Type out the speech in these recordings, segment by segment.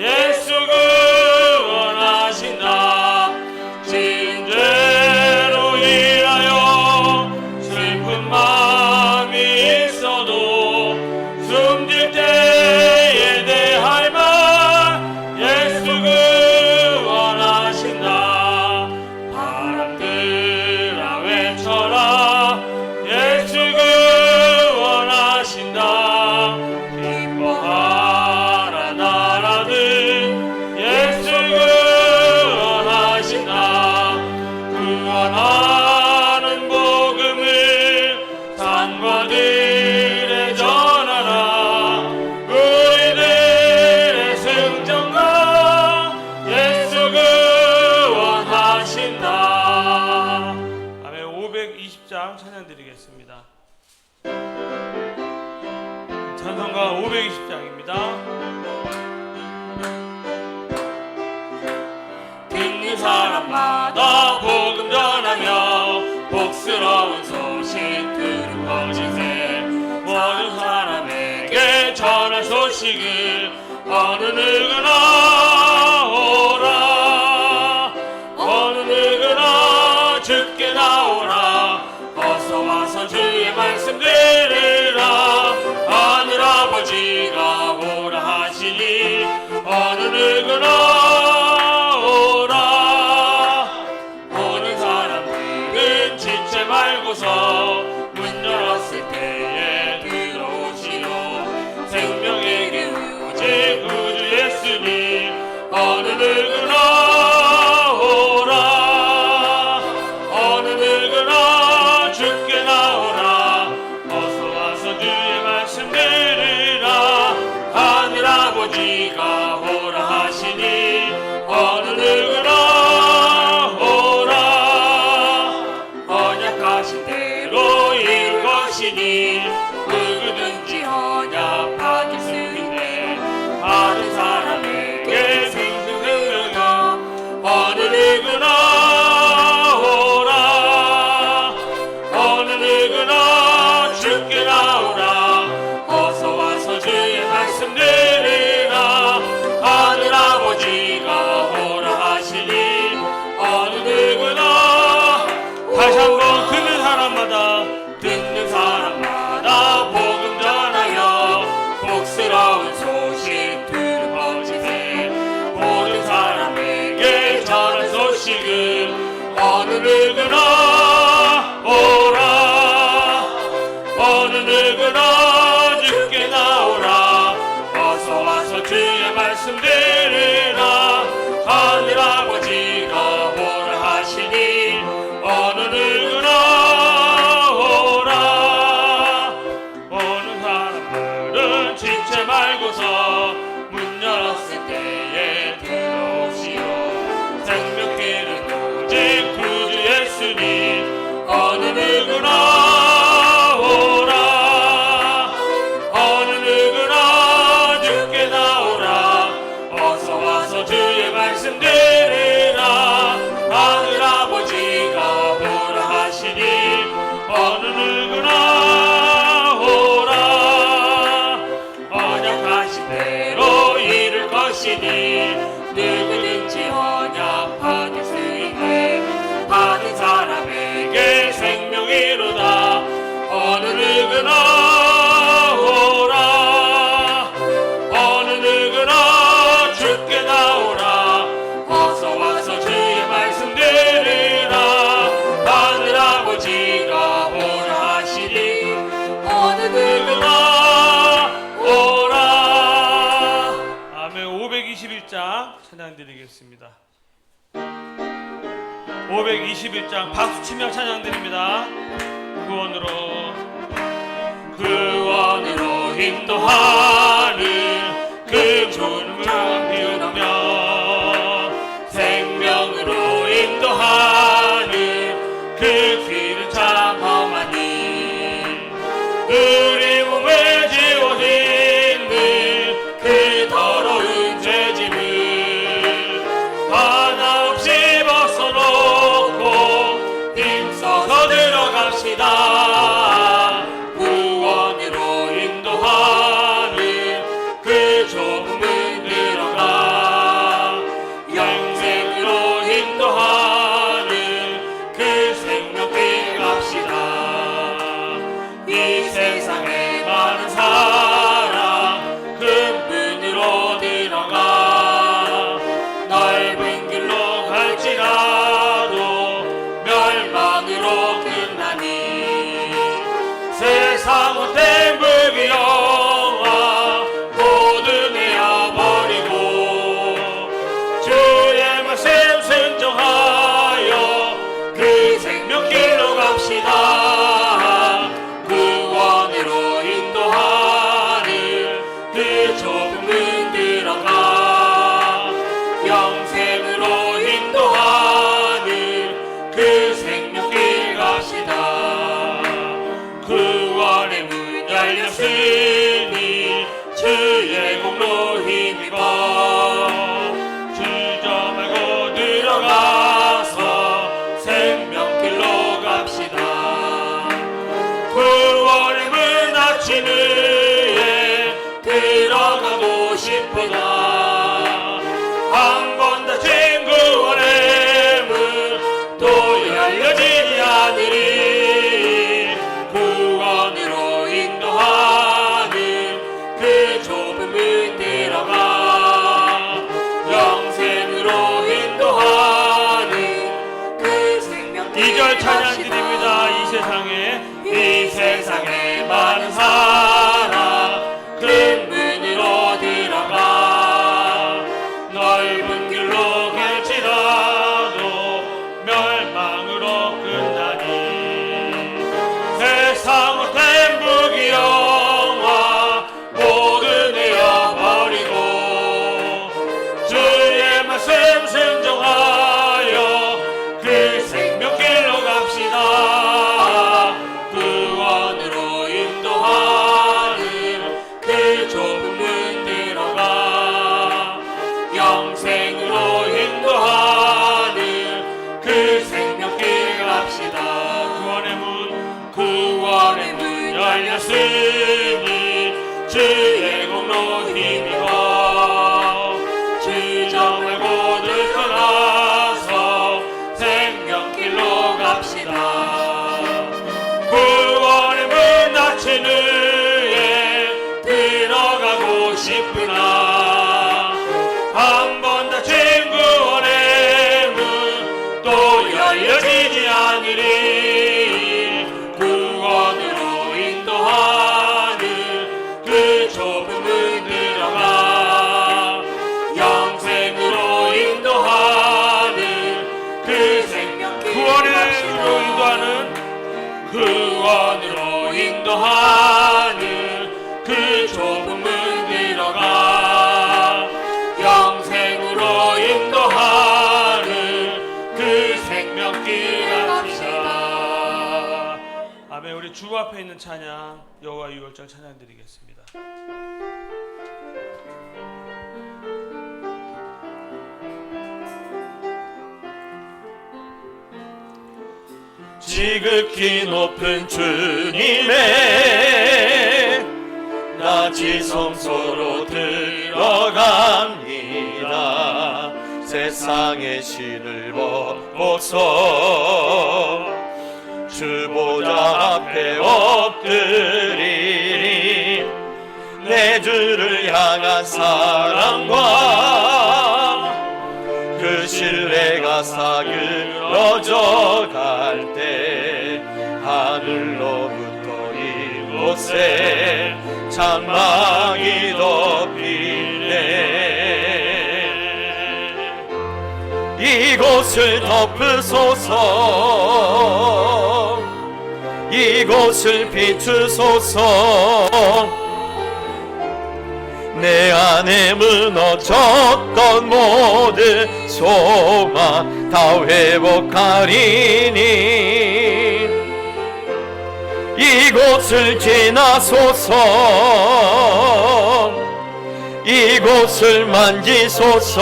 예수 구원하신다. 지은 죄로 인하여 슬픈 마음이 있어도 숨질 때에 대할 말 예수 구원하신다. 바람들아 외쳐라 예수 구원하신다. 기뻐하라 나라들 예수 구원하신다. 구원하는 복음을 산과들에 전하라. 우리들의 승전가 예수 구원하신다. 아멘. 520장 찬양드리겠습니다. 찬송가 520장입니다. 듣는 사람마다 복음 전하며 복스러운 소식 들은 거짓에 모든 사람에게 전할 소식을 어느 누구나 오라. 어느 누구나 주께 나오라. 어서 와서 주의 말씀 들으라. 하늘아버지가 오라 하시니 어느 누구나 오라. 오는 사람들은 지체 말고서 문 열었을 때에 들어오시오. 생명에게 오직 구주 예수님 어느 누구나 오라. 어느 누구나 주께 나오라. 어서 와서 주의 말씀 들으라. 하늘아버지가 오라 하시니 어느 누구나 오라. 언약하신 대로 이룰 것이니 누구든지 언약 받을 수 있네. 다른 사람에게 생명이여 어느 누구나 오라. 어느 누구나 주께 나오라. 어서 와서 주의 말씀 들으라. 하늘아버지가 오라 하시니 어느 누구나. 다시 한번 듣는 사람마다 복음 전하여 복스러운 소식 들은 거짓에 모든 사람에게 전할 소식을 어느 누구나 오라. 어느 누구나 주께 나오라. 어서 와서 주의 말씀 들으라. 하늘아버지가 오라 하시니 어느 누구나 오라. 오는 사람들은 지체 말고서 문 열었을 때에 들어오시오. 생명길은 오직 구주 예수님 어느 누구나 오라. 어느 누구나 주께 나오라. 어서 와서 주의 말씀 들으라. 하늘아버지가 오라 하시니 어느 누구나 오라. 언약하신 대로 이룰 것이니 누구든지 언약 받을 수 있네. 받은 사람에게 생명이로다. 어느 누구나 오라. 어느 누구나 주께 나오라. 어서 와서 주의 말씀 들으라. 하늘아버지가 오라 하시니 어느 누구나 오라. 아멘. 521장 찬양드리겠습니다. 521장 박수치며 찬양드립니다. 구원으로 인도하는 그 좋은 강 비우며 생명으로 인도하는 그 길은 참 험하니 우리 몸에 지워있는 그 더러운 죄짐을 하나 없이 벗어놓고 힘써서 들어갑시다. 구원으로 인도하는 그 좁은 문 들어가 알렸으니 주의 공로 힘입어 주저 말고 들어가서 생명길로 갑시다. 구원의 문 닫힌 후에 들어가고 싶으나 한 번 닫힌 구원의 문 또 열려지지 않으리. 구원으로 인도하는 그 좁은 문 들어가 영생으로 인도하는 그 생명길 2절 찬양 드립니다. 이 세상에 많은 사람 큰 문으로 들어가 넓은 길로 갈지라도 멸망으로 끝나니 세상 못된 무기영화 모두 내어버리고 주의 말씀 순종하여 그 생명길로 갑시다. 구원으로 인도하는 그 좁은 문 들어가 영생으로 인도하는 그 생명길 갑시다. 구원의 문 열렸으니 주의 공로 힘입어 주저 말고 들어가서 생명길로 갑시다. 구원의 문 닫힌 후에 들어가고 싶으나 한 번 닫힌 구원의 문 또 열려지지 않으리. 구원으로 인도하는 그 좁은 문 들어가 영생으로 인도하는 그 생명길 구원으로 인도하는 그 좁은 문 들어가 영생으로 인도하는 그 생명길 갑시다. 아멘. 우리 주 앞에 있는 찬양 여호와 유월절 찬양 드리겠습니다. 지극히 높은 주님의 낮이 성소로 들어갑니다. 세상의 신을 벗고서 주 보좌 앞에 엎드리리. 내 주를 향한 사랑과 그 신뢰가 사그러져 갈 때 하늘로부터 이곳에 장막이 덮이네. 이곳을 덮으소서 이곳을 비추소서. 내 안에 무너졌던 모든 소망 다 회복하리니. 이곳을 지나소서 이곳을 만지소서.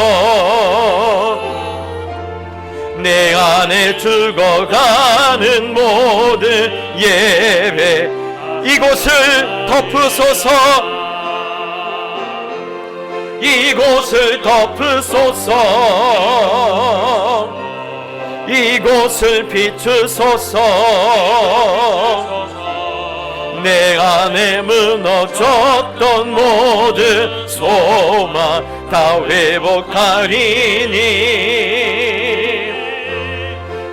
내 안에 죽어가는 모든 예배 이곳을 덮으소서 이곳을 덮으소서 이곳을 비추소서. 내 안에 무너졌던 모든 소망 다 회복하리니.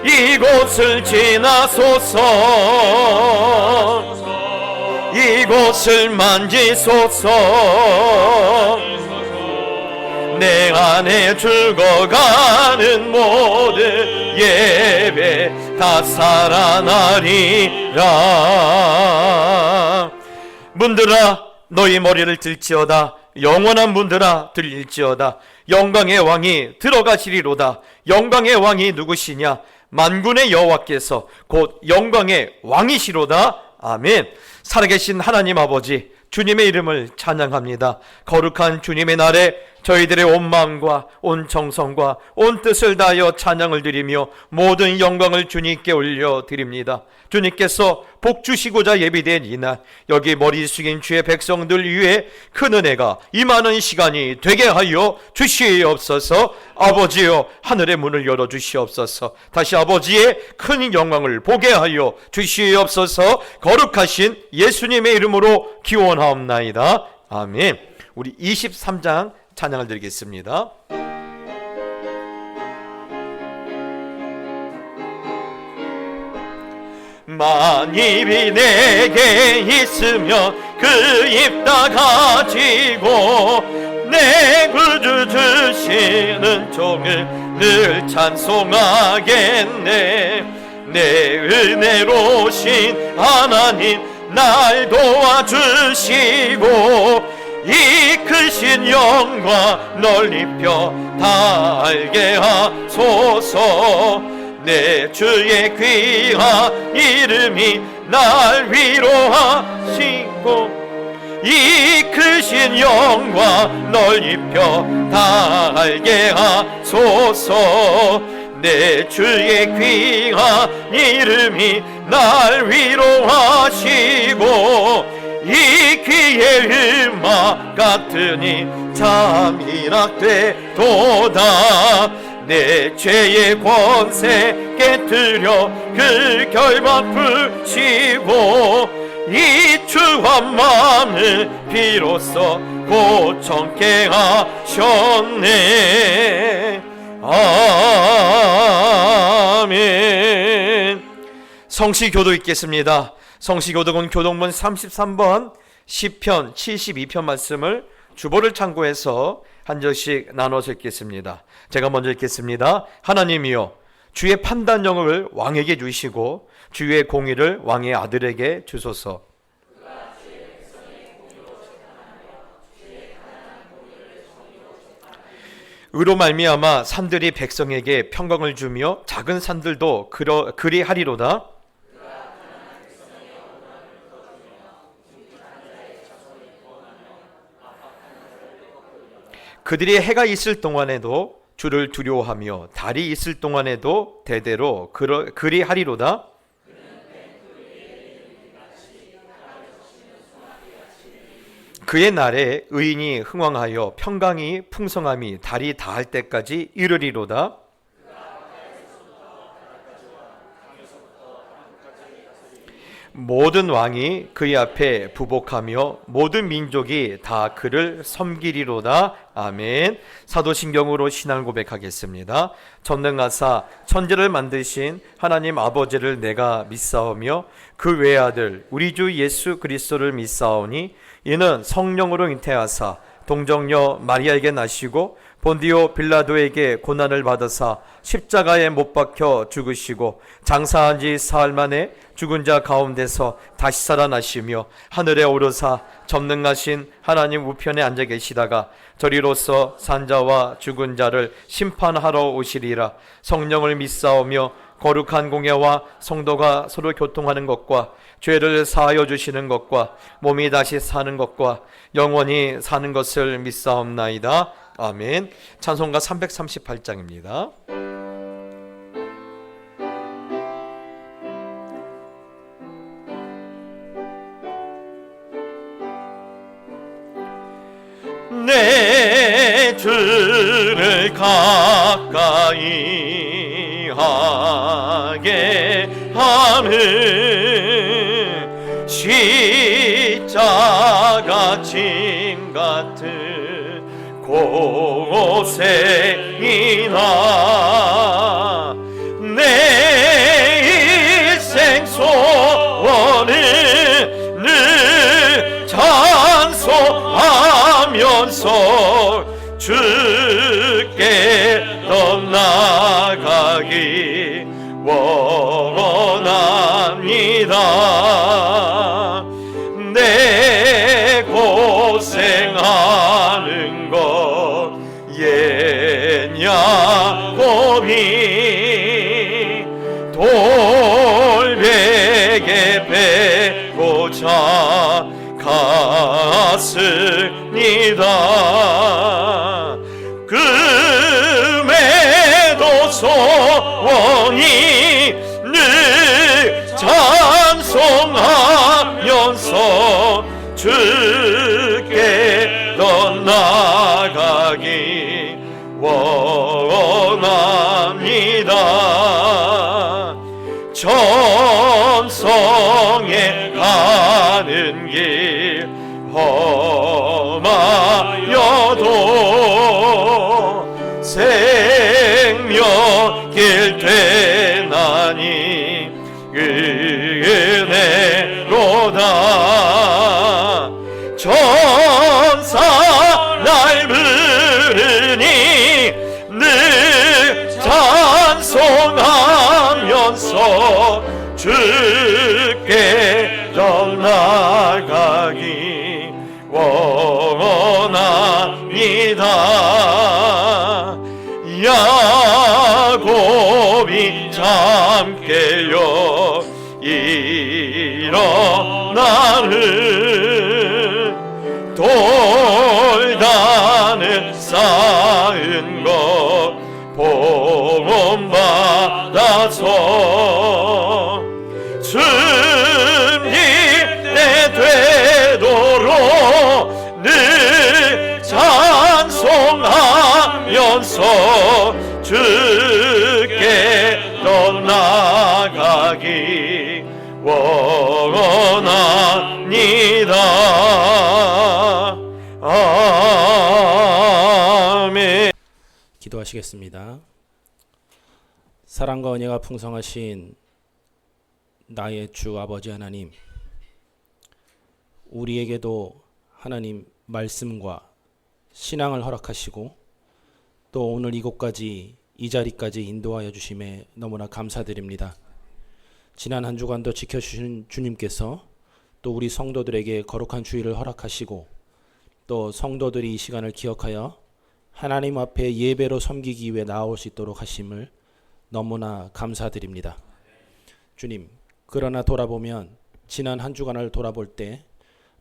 이곳을 지나소서 이곳을 만지소서. 내 안에 죽어가는 모든 예배 다 살아나리라. 문들아 너희 머리를 들지어다. 영원한 문들아 들릴지어다. 영광의 왕이 들어가시리로다. 영광의 왕이 누구시냐? 만군의 여호와께서 곧 영광의 왕이시로다. 아멘. 살아계신 하나님 아버지, 주님의 이름을 찬양합니다. 거룩한 주님의 날에 저희들의 온 마음과 온 정성과 온 뜻을 다하여 찬양을 드리며 모든 영광을 주님께 올려드립니다. 주님께서 복 주시고자 예비된 이날, 여기 머리 숙인 주의 백성들 위해 큰 은혜가 임하는 시간이 되게 하여 주시옵소서. 아버지여, 하늘의 문을 열어주시옵소서. 다시 아버지의 큰 영광을 보게 하여 주시옵소서. 거룩하신 예수님의 이름으로 기원하옵나이다. 아멘. 우리 23장 찬양을 드리겠습니다. 만입이 내게 있으면 그 입 다 가지고 내 구주 주시는 종을 늘 찬송하겠네. 내 은혜로신 하나님 날 도와주시고 이 크신 영광 널리 펴 다 알게 하소서. 내 주의 귀한 이름이 날 위로하시고 이 크신 영광 널리 펴 다 알게 하소서. 내 주의 귀한 이름이 날 위로하시고 이 귀의 음악 같으니 잠이락 되도다. 내 죄의 권세 깨뜨려 그 결박 푸시고 이 추한 마음을 비로소 고청케 하셨네. 아멘. 성시교도 있겠습니다. 성시교독은 교독문 33번 시편 72편 말씀을 주보를 참고해서 한 절씩 나눠서 읽겠습니다. 제가 먼저 읽겠습니다. 하나님이여, 주의 판단력을 왕에게 주시고 주의 공의를 왕의 아들에게 주소서. 의로 말미암아 산들이 백성에게 평강을 주며 작은 산들도 그리 하리로다. 그들이 해가 있을 동안에도 주를 두려워하며 달이 있을 동안에도 대대로 그리 하리로다. 그의 날에 의인이 흥왕하여 평강이 풍성함이 달이 다할 때까지 이르리로다. 모든 왕이 그의 앞에 부복하며 모든 민족이 다 그를 섬기리로다. 아멘. 사도신경으로 신앙 고백하겠습니다. 전능하사 천지를 만드신 하나님 아버지를 내가 믿사오며 그 외아들 우리 주 예수 그리스도를 믿사오니 이는 성령으로 잉태하사 동정녀 마리아에게 나시고 본디오 빌라도에게 고난을 받으사 십자가에 못 박혀 죽으시고 장사한 지 사흘 만에 죽은 자 가운데서 다시 살아나시며 하늘에 오르사 전능하신 하나님 우편에 앉아 계시다가 저리로서 산자와 죽은 자를 심판하러 오시리라. 성령을 믿사오며 거룩한 공예와 성도가 서로 교통하는 것과 죄를 사하여 주시는 것과 몸이 다시 사는 것과 영원히 사는 것을 믿사옵나이다. 아멘. 찬송가 338장입니다. 내 주를 가까이 하게 하는 십자가 짐 같은 고생이나 내 일생 소원을 늘 찬송하면서 주께 떠나가기 원합니다. 내 고생하는 것 옛냐 고비 돌베개 베고자 가 금에도 소원이 늘 찬송하면서 주께 떠나가기 원합니다. 천성에 가는 길 험하여도 생명길 되나니 은혜로다. 천사 날 부르니 늘 찬송하면서 주께 떠나가기 원합니다. 야곱이 잠깨어 일어나는 돌다는 쌓은 것 본받아서 승리에 되도록 늘 찬송하면서 주께 떠나가기 원합니다. 아멘. 기도하시겠습니다. 사랑과 은혜가 풍성하신 나의 주 아버지 하나님, 우리에게도 하나님 말씀과 신앙을 허락하시고 또 오늘 이곳까지 이 자리까지 인도하여 주심에 너무나 감사드립니다. 지난 한 주간도 지켜주신 주님께서 또 우리 성도들에게 거룩한 주일을 허락하시고 또 성도들이 이 시간을 기억하여 하나님 앞에 예배로 섬기기 위해 나올 수 있도록 하심을 너무나 감사드립니다. 주님, 그러나 돌아보면 지난 한 주간을 돌아볼 때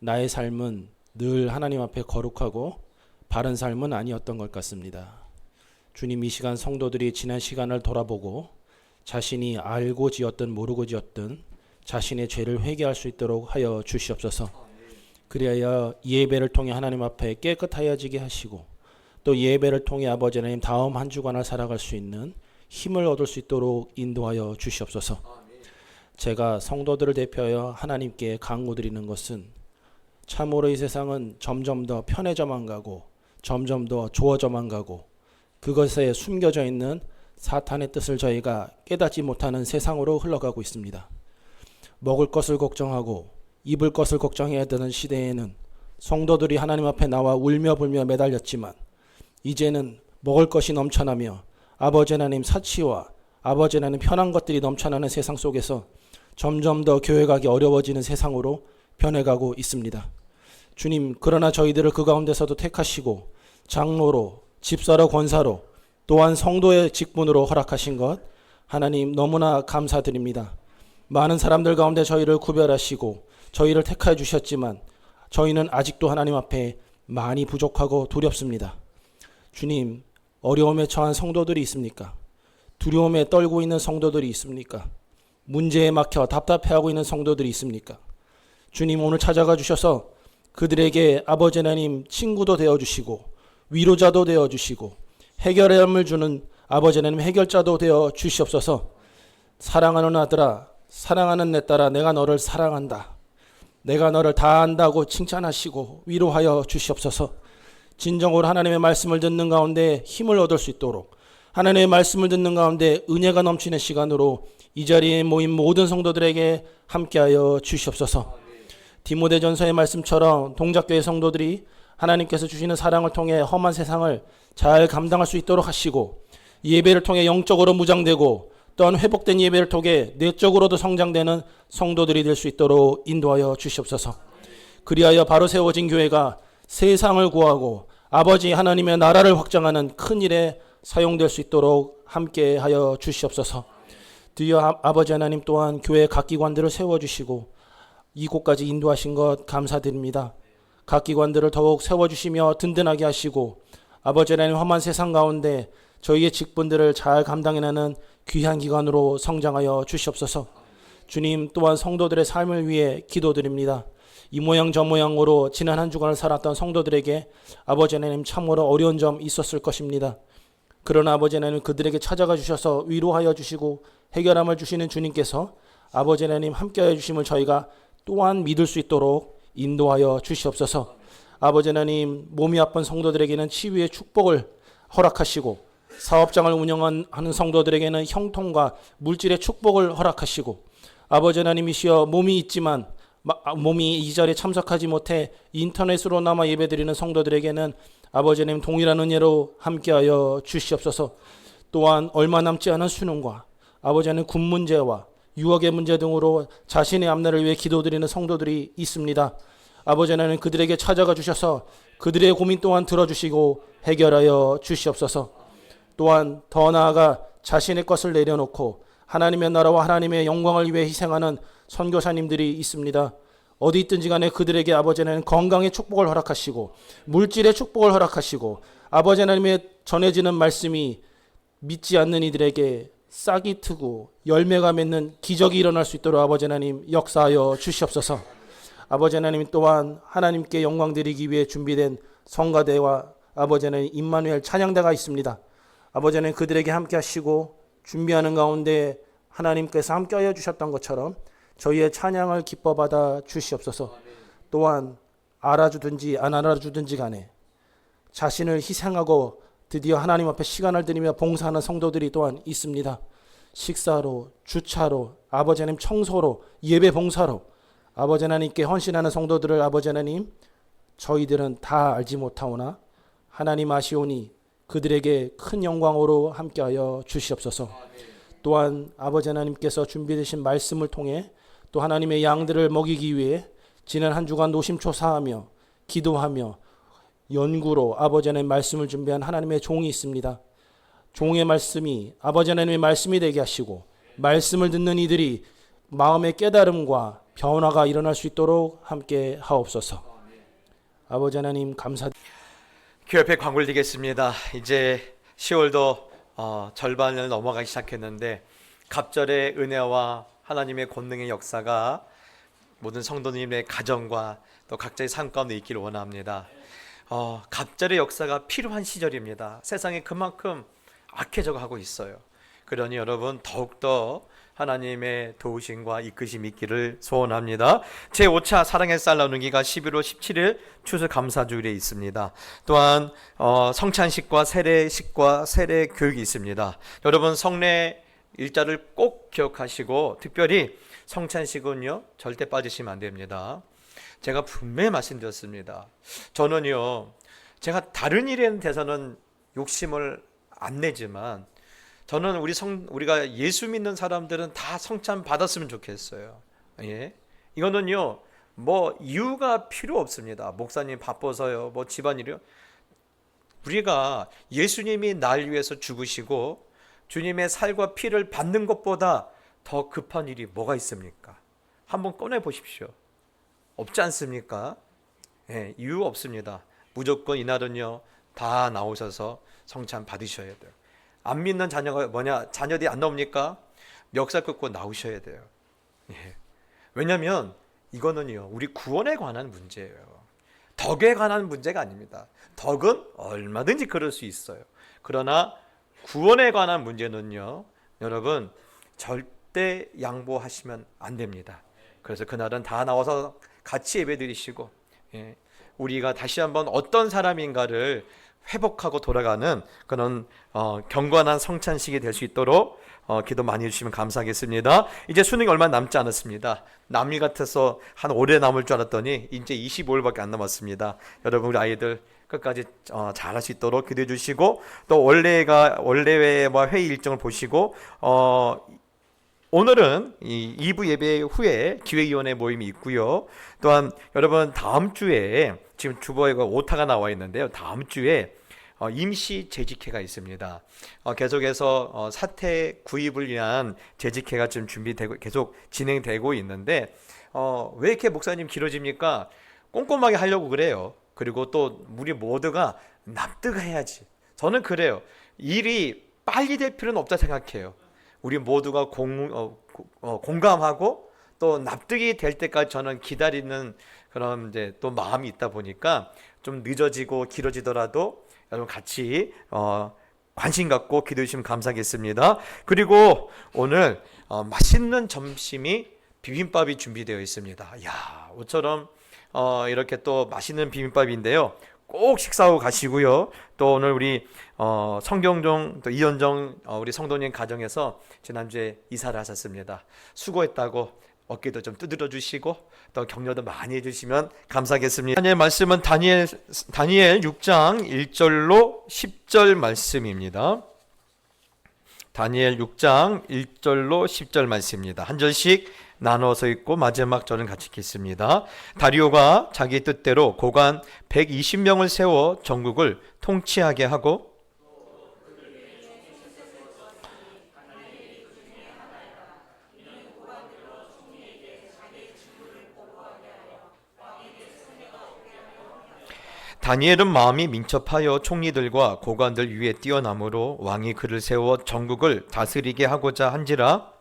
나의 삶은 늘 하나님 앞에 거룩하고 바른 삶은 아니었던 것 같습니다. 주님, 이 시간 성도들이 지난 시간을 돌아보고 자신이 알고 지었든 모르고 지었든 자신의 죄를 회개할 수 있도록 하여 주시옵소서. 그리하여 예배를 통해 하나님 앞에 깨끗하여지게 하시고 또 예배를 통해 아버지 하나님 다음 한 주간을 살아갈 수 있는 힘을 얻을 수 있도록 인도하여 주시옵소서. 제가 성도들을 대표하여 하나님께 간구드리는 것은 참으로 이 세상은 점점 더 편해져만 가고 점점 더 좋아져만 가고 그것에 숨겨져 있는 사탄의 뜻을 저희가 깨닫지 못하는 세상으로 흘러가고 있습니다. 먹을 것을 걱정하고 입을 것을 걱정해야 되는 시대에는 성도들이 하나님 앞에 나와 울며 불며 매달렸지만 이제는 먹을 것이 넘쳐나며 아버지 하나님 사치와 아버지 하나님 편한 것들이 넘쳐나는 세상 속에서 점점 더 교회 가기 어려워지는 세상으로 변해가고 있습니다. 주님, 그러나 저희들을 그 가운데서도 택하시고 장로로, 집사로, 권사로 또한 성도의 직분으로 허락하신 것 하나님 너무나 감사드립니다. 많은 사람들 가운데 저희를 구별하시고 저희를 택하여 주셨지만 저희는 아직도 하나님 앞에 많이 부족하고 두렵습니다. 주님, 어려움에 처한 성도들이 있습니까? 두려움에 떨고 있는 성도들이 있습니까? 문제에 막혀 답답해하고 있는 성도들이 있습니까? 주님, 오늘 찾아가 주셔서 그들에게 아버지 하나님 친구도 되어주시고 위로자도 되어주시고 해결함을 주는 아버지 하나님 해결자도 되어 주시옵소서. 사랑하는 아들아, 사랑하는 내 딸아, 내가 너를 사랑한다. 내가 너를 다 안다고 칭찬하시고 위로하여 주시옵소서. 진정으로 하나님의 말씀을 듣는 가운데 힘을 얻을 수 있도록 하나님의 말씀을 듣는 가운데 은혜가 넘치는 시간으로 이 자리에 모인 모든 성도들에게 함께하여 주시옵소서. 디모데전서의 말씀처럼 동작교회 성도들이 하나님께서 주시는 사랑을 통해 험한 세상을 잘 감당할 수 있도록 하시고 예배를 통해 영적으로 무장되고 또한 회복된 예배를 통해 내적으로도 성장되는 성도들이 될 수 있도록 인도하여 주시옵소서. 그리하여 바로 세워진 교회가 세상을 구하고 아버지 하나님의 나라를 확장하는 큰 일에 사용될 수 있도록 함께하여 주시옵소서. 드디어 아버지 하나님 또한 교회 각 기관들을 세워주시고 이곳까지 인도하신 것 감사드립니다. 각 기관들을 더욱 세워주시며 든든하게 하시고 아버지 하나님, 험한 세상 가운데 저희의 직분들을 잘 감당해내는 귀한 기관으로 성장하여 주시옵소서. 주님, 또한 성도들의 삶을 위해 기도드립니다. 이 모양 저 모양으로 지난 한 주간을 살았던 성도들에게 아버지 하나님, 참으로 어려운 점 있었을 것입니다. 그러나 아버지 하나님, 그들에게 찾아가 주셔서 위로하여 주시고 해결함을 주시는 주님께서 아버지 하나님 함께하여 주심을 저희가 또한 믿을 수 있도록 인도하여 주시옵소서. 아버지 하나님, 몸이 아픈 성도들에게는 치유의 축복을 허락하시고 사업장을 운영하는 성도들에게는 형통과 물질의 축복을 허락하시고, 아버지 하나님이시여, 몸이 있지만 몸이 이 자리에 참석하지 못해 인터넷으로나마 예배드리는 성도들에게는 아버지 하나님 동일한 은혜로 함께하여 주시옵소서. 또한 얼마 남지 않은 수능과 아버지 하나님 군 문제와 유학의 문제 등으로 자신의 앞날을 위해 기도드리는 성도들이 있습니다. 아버지 하나님, 그들에게 찾아가 주셔서 그들의 고민 또한 들어주시고 해결하여 주시옵소서. 또한 더 나아가 자신의 것을 내려놓고 하나님의 나라와 하나님의 영광을 위해 희생하는 선교사님들이 있습니다. 어디 있든지 간에 그들에게 아버지 하나님 건강의 축복을 허락하시고 물질의 축복을 허락하시고 아버지 하나님의 전해지는 말씀이 믿지 않는 이들에게 싹이 트고 열매가 맺는 기적이 일어날 수 있도록 아버지 하나님 역사하여 주시옵소서. 아버지 하나님, 또한 하나님께 영광 드리기 위해 준비된 성가대와 아버지 하나님 임마누엘 찬양대가 있습니다. 아버지 하나님, 그들에게 함께 하시고 준비하는 가운데 하나님께서 함께하여 주셨던 것처럼 저희의 찬양을 기뻐 받아 주시옵소서. 또한 알아주든지 안 알아주든지 간에 자신을 희생하고 드디어 하나님 앞에 시간을 드리며 봉사하는 성도들이 또한 있습니다. 식사로, 주차로, 아버지 하나님 청소로, 예배 봉사로 아버지 하나님께 헌신하는 성도들을 아버지 하나님, 저희들은 다 알지 못하오나 하나님 아시오니 그들에게 큰 영광으로 함께하여 주시옵소서. 또한 아버지 하나님께서 준비되신 말씀을 통해 또 하나님의 양들을 먹이기 위해 지난 한 주간 노심초사하며 기도하며 연구로 아버지 하나님의 말씀을 준비한 하나님의 종이 있습니다. 종의 말씀이 아버지 하나님의 말씀이 되게 하시고 말씀을 듣는 이들이 마음의 깨달음과 변화가 일어날 수 있도록 함께 하옵소서. 아버지 하나님 감사드립니다. 교회 옆에 광고를 드리겠습니다. 이제 10월도 절반을 넘어가기 시작했는데 갑절의 은혜와 하나님의 권능의 역사가 모든 성도님의 가정과 또 각자의 삶 가운데 있기를 원합니다. 갑절의 역사가 필요한 시절입니다. 세상이 그만큼 악해져 가고 있어요. 그러니 여러분 더욱더 하나님의 도우심과 이끄심이 있기를 소원합니다. 제5차 사랑의 쌀 나누기가 11월 17일 추수감사주일에 있습니다. 또한 성찬식과 세례식과 세례 교육이 있습니다. 여러분 성례 일자를 꼭 기억하시고 특별히 성찬식은요 절대 빠지시면 안 됩니다. 제가 분명히 말씀드렸습니다. 저는요 제가 다른 일에 대해서는 욕심을 안 내지만 저는 우리가 예수 믿는 사람들은 다 성찬 받았으면 좋겠어요. 예. 이거는요, 뭐 이유가 필요 없습니다. 목사님 바빠서요, 뭐 집안일이요. 우리가 예수님이 날 위해서 죽으시고 주님의 살과 피를 받는 것보다 더 급한 일이 뭐가 있습니까? 한번 꺼내 보십시오. 없지 않습니까? 예, 이유 없습니다. 무조건 이날은요, 다 나오셔서 성찬 받으셔야 돼요. 안 믿는 자녀가 뭐냐? 자녀들이 안 나옵니까? 멱살 긋고 나오셔야 돼요. 예. 왜냐하면 이거는요 우리 구원에 관한 문제예요. 덕에 관한 문제가 아닙니다. 덕은 얼마든지 그럴 수 있어요. 그러나 구원에 관한 문제는요 여러분 절대 양보하시면 안 됩니다. 그래서 그날은 다 나와서 같이 예배드리시고 우리가 다시 한번 어떤 사람인가를 회복하고 돌아가는 그런 경건한 성찬식이 될 수 있도록 기도 많이 해주시면 감사하겠습니다. 이제 수능이 얼마 남지 않았습니다. 남일 같아서 한 오래 남을 줄 알았더니 이제 25일밖에 안 남았습니다. 여러분 우리 아이들 끝까지 잘할 수 있도록 기도해 주시고 또 원래와 회의 일정을 보시고 오늘은 이 2부 예배 후에 기획위원회 모임이 있고요. 또한 여러분 다음 주에 지금 주보에 오타가 나와 있는데요. 다음 주에 임시 재직회가 있습니다. 계속해서 사태 구입을 위한 재직회가 지금 준비되고 계속 진행되고 있는데 왜 이렇게 목사님 길어집니까? 꼼꼼하게 하려고 그래요. 그리고 또 우리 모두가 납득해야지. 저는 그래요. 일이 빨리 될 필요는 없다 생각해요. 우리 모두가 공감하고 또 납득이 될 때까지 저는 기다리는 그런 이제 또 마음이 있다 보니까 좀 늦어지고 길어지더라도 여러분 같이 관심 갖고 기도해 주시면 감사하겠습니다. 그리고 오늘 맛있는 점심이 비빔밥이 준비되어 있습니다. 야, 모처럼 이렇게 또 맛있는 비빔밥인데요. 꼭 식사하고 가시고요. 또 오늘 우리 성경종 또 이현정 우리 성도님 가정에서 지난주에 이사를 하셨습니다. 수고했다고 어깨도 좀 두드려 주시고 또 격려도 많이 해주시면 감사하겠습니다. 다니엘 말씀은 다니엘 6장 1절로 10절 말씀입니다. 다니엘 6장 1절로 10절 말씀입니다. 한 절씩 나눠서 읽고 마지막 절은 같이 읽겠습니다. 다리오가 자기 뜻대로 고관 120명을 세워 전국을 통치하게 하고 다니엘은 마음이 민첩하여 총리들과 고관들 위에 뛰어남으로 왕이 그를 세워 전국을 다스리게 하고자 한지라.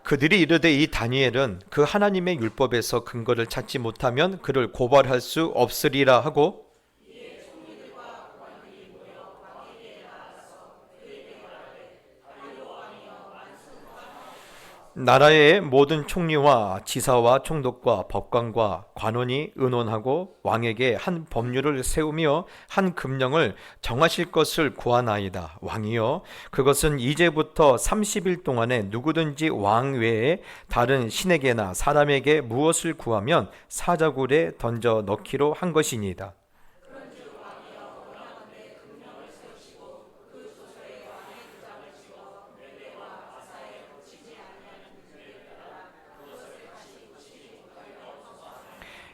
그들이 이르되 이 다니엘은 그 하나님의 율법에서 근거를 찾지 못하면 그를 고발할 수 없으리라 하고 나라의 모든 총리와 지사와 총독과 법관과 관원이 의논하고 왕에게 한 법률을 세우며 한 금령을 정하실 것을 구하나이다. 왕이여, 그것은 이제부터 30일 동안에 누구든지 왕 외에 다른 신에게나 사람에게 무엇을 구하면 사자굴에 던져 넣기로 한 것이니이다.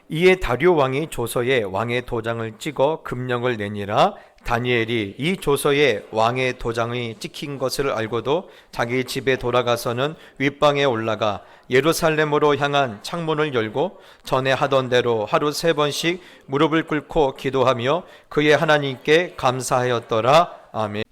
이에 다리오 왕이 조서에 왕의 도장을 찍어 금령을 내니라. 다니엘이 이 조서에 왕의 도장이 찍힌 것을 알고도 자기 집에 돌아가서는 윗방에 올라가 예루살렘으로 향한 창문을 열고 전에 하던 대로 하루 3번씩 무릎을 꿇고 기도하며 그의 하나님께 감사하였더라. 아멘.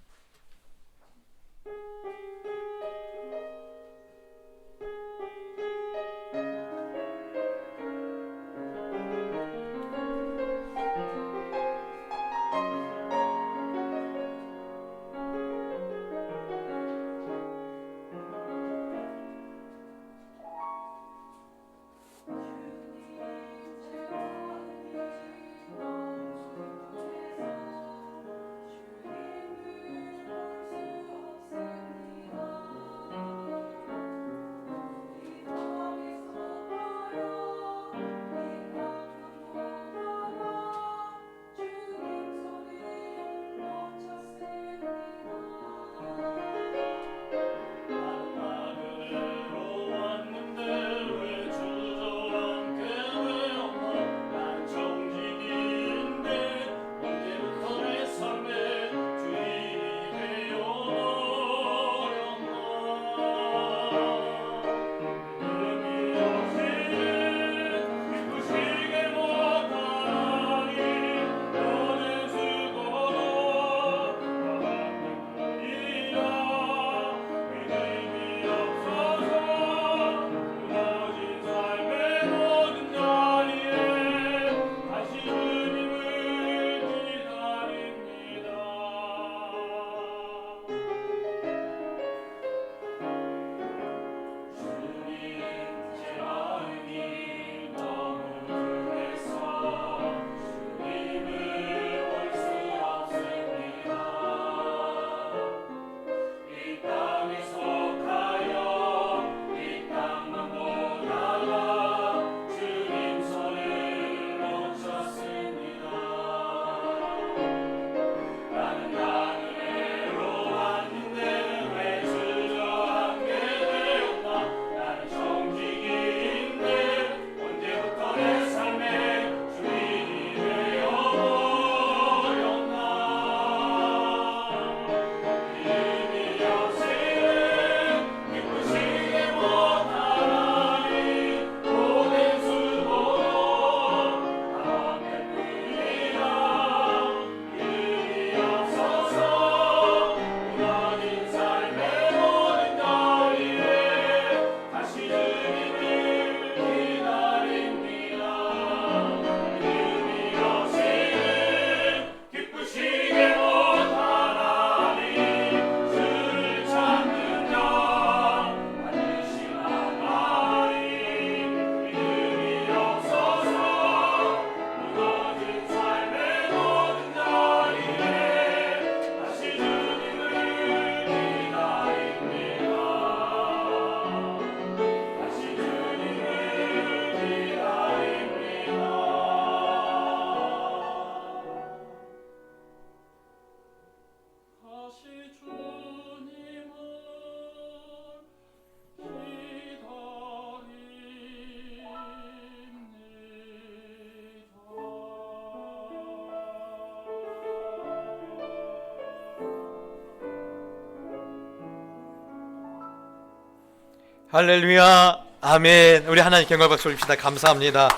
할렐루야. 아멘. 우리 하나님 경걸 박수 올립시다. 감사합니다.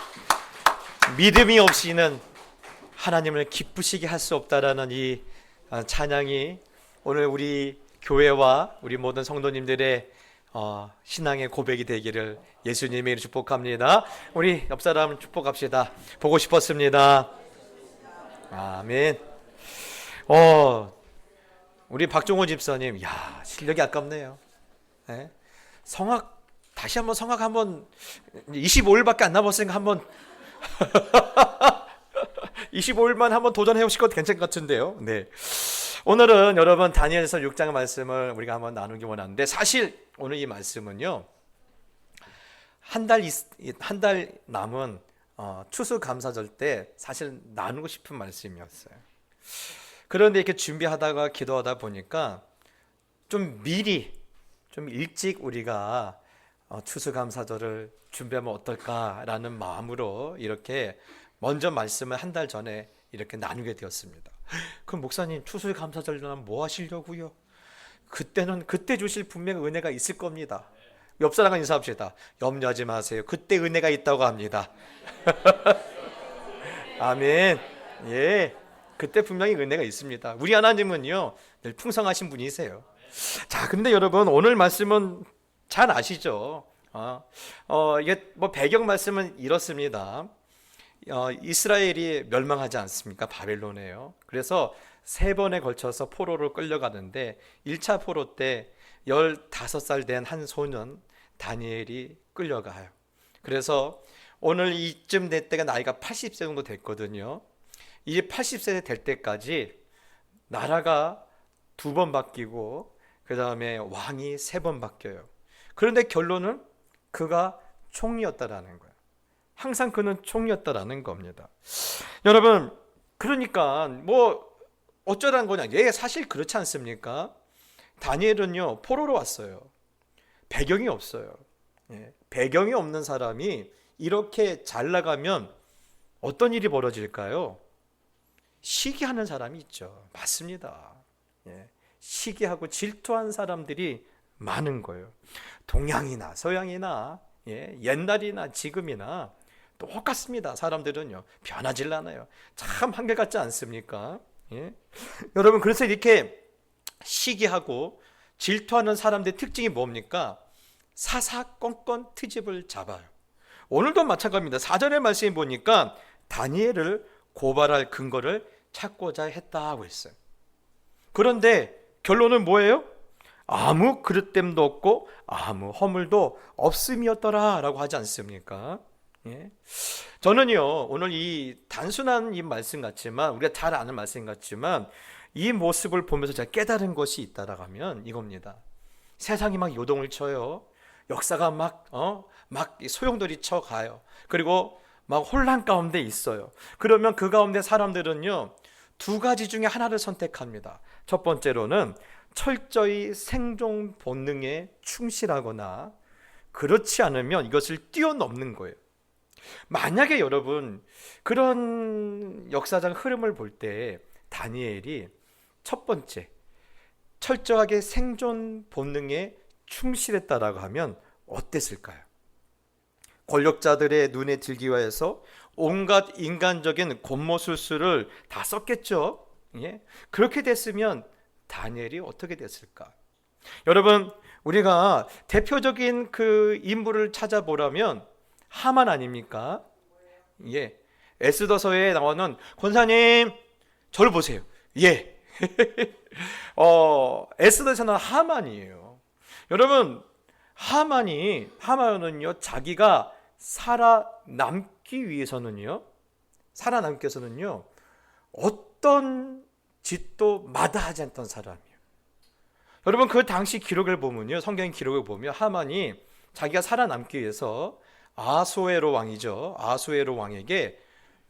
믿음이 없이는 하나님을 기쁘시게 할 수 없다라는 이 찬양이 오늘 우리 교회와 우리 모든 성도님들의 신앙의 고백이 되기를 예수님의 이름으로 축복합니다. 우리 옆 사람 축복합시다. 보고 싶었습니다. 아멘. 우리 박종호 집사님, 야, 실력이 아깝네요. 네? 성악 다시 한번 성악 한번 25일밖에 안 남았으니까 한번 25일만 한번 도전해 보실 것도 괜찮을 것 같은데요. 네. 오늘은 여러분 다니엘서 6장 말씀을 우리가 한번 나누기 원하는데, 사실 오늘 이 말씀은요, 한 달 남은 추수감사절 때 사실 나누고 싶은 말씀이었어요. 그런데 이렇게 준비하다가 기도하다 보니까 좀 미리 좀 일찍 우리가 추수감사절을 준비하면 어떨까라는 마음으로 이렇게 먼저 말씀을 한 달 전에 이렇게 나누게 되었습니다. 그럼 목사님, 추수감사절은 뭐 하시려고요? 그때 주실 분명 은혜가 있을 겁니다. 옆 사람과 인사합시다. 염려하지 마세요. 그때 은혜가 있다고 합니다. 아멘. 예, 그때 분명히 은혜가 있습니다. 우리 하나님은요 늘 풍성하신 분이세요. 자, 근데 여러분 오늘 말씀은 잘 아시죠? 이게 뭐 배경 말씀은 이렇습니다. 이스라엘이 멸망하지 않습니까? 바벨론에요. 그래서 3번에 걸쳐서 포로로 끌려가는데 1차 포로 때 15살 된 한 소년 다니엘이 끌려가요. 그래서 오늘 이쯤 될 때가 나이가 80세 정도 됐거든요. 이 80세 될 때까지 나라가 2번 바뀌고 그 다음에 왕이 3번 바뀌어요. 그런데 결론은 그가 총리였다라는 거예요. 항상 그는 총리였다라는 겁니다. 여러분, 그러니까 뭐 어쩌라는 거냐? 예, 사실 그렇지 않습니까? 다니엘은요 포로로 왔어요. 배경이 없어요. 예, 배경이 없는 사람이 이렇게 잘 나가면 어떤 일이 벌어질까요? 시기하는 사람이 있죠. 맞습니다. 예, 시기하고 질투한 사람들이 많은 거예요. 동양이나 서양이나 옛날이나 지금이나 똑같습니다. 사람들은요 변하질 않아요. 참 한결같지 않습니까? 예? 여러분, 그래서 이렇게 시기하고 질투하는 사람들의 특징이 뭡니까? 사사건건 트집을 잡아요. 오늘도 마찬가지입니다. 4절의 말씀에 보니까 다니엘을 고발할 근거를 찾고자 했다고 했어요. 그런데 결론은 뭐예요? 아무 그릇됨도 없고 아무 허물도 없음이었더라 라고 하지 않습니까? 예? 저는요 오늘 이 단순한 이 말씀 같지만, 우리가 잘 아는 말씀 같지만, 이 모습을 보면서 제가 깨달은 것이 있다라고 하면 이겁니다. 세상이 막 요동을 쳐요. 역사가 막 소용돌이 쳐가요. 그리고 막 혼란 가운데 있어요. 그러면 그 가운데 사람들은요 2가지 중에 하나를 선택합니다. 첫 번째로는 철저히 생존 본능에 충실하거나, 그렇지 않으면 이것을 뛰어넘는 거예요. 만약에 여러분 그런 역사적 흐름을 볼 때 다니엘이 첫 번째 철저하게 생존 본능에 충실했다라고 하면 어땠을까요? 권력자들의 눈에 들기 위해서 온갖 인간적인 곤모술수를 다 썼겠죠. 예? 그렇게 됐으면 다니엘이 어떻게 됐을까? 여러분, 우리가 대표적인 그 인물을 찾아보라면 하만 아닙니까? 예. 에스더서에 나오는 권사님 저를 보세요. 예. 에스더에서는 하만이에요. 여러분, 하만은요 자기가 살아남기 위해서는요 어떤 짓도 마다하지 않던 사람이에요. 여러분, 그 당시 기록을 보면요, 성경 기록을 보면 하만이 자기가 살아남기 위해서 아수에로 왕에게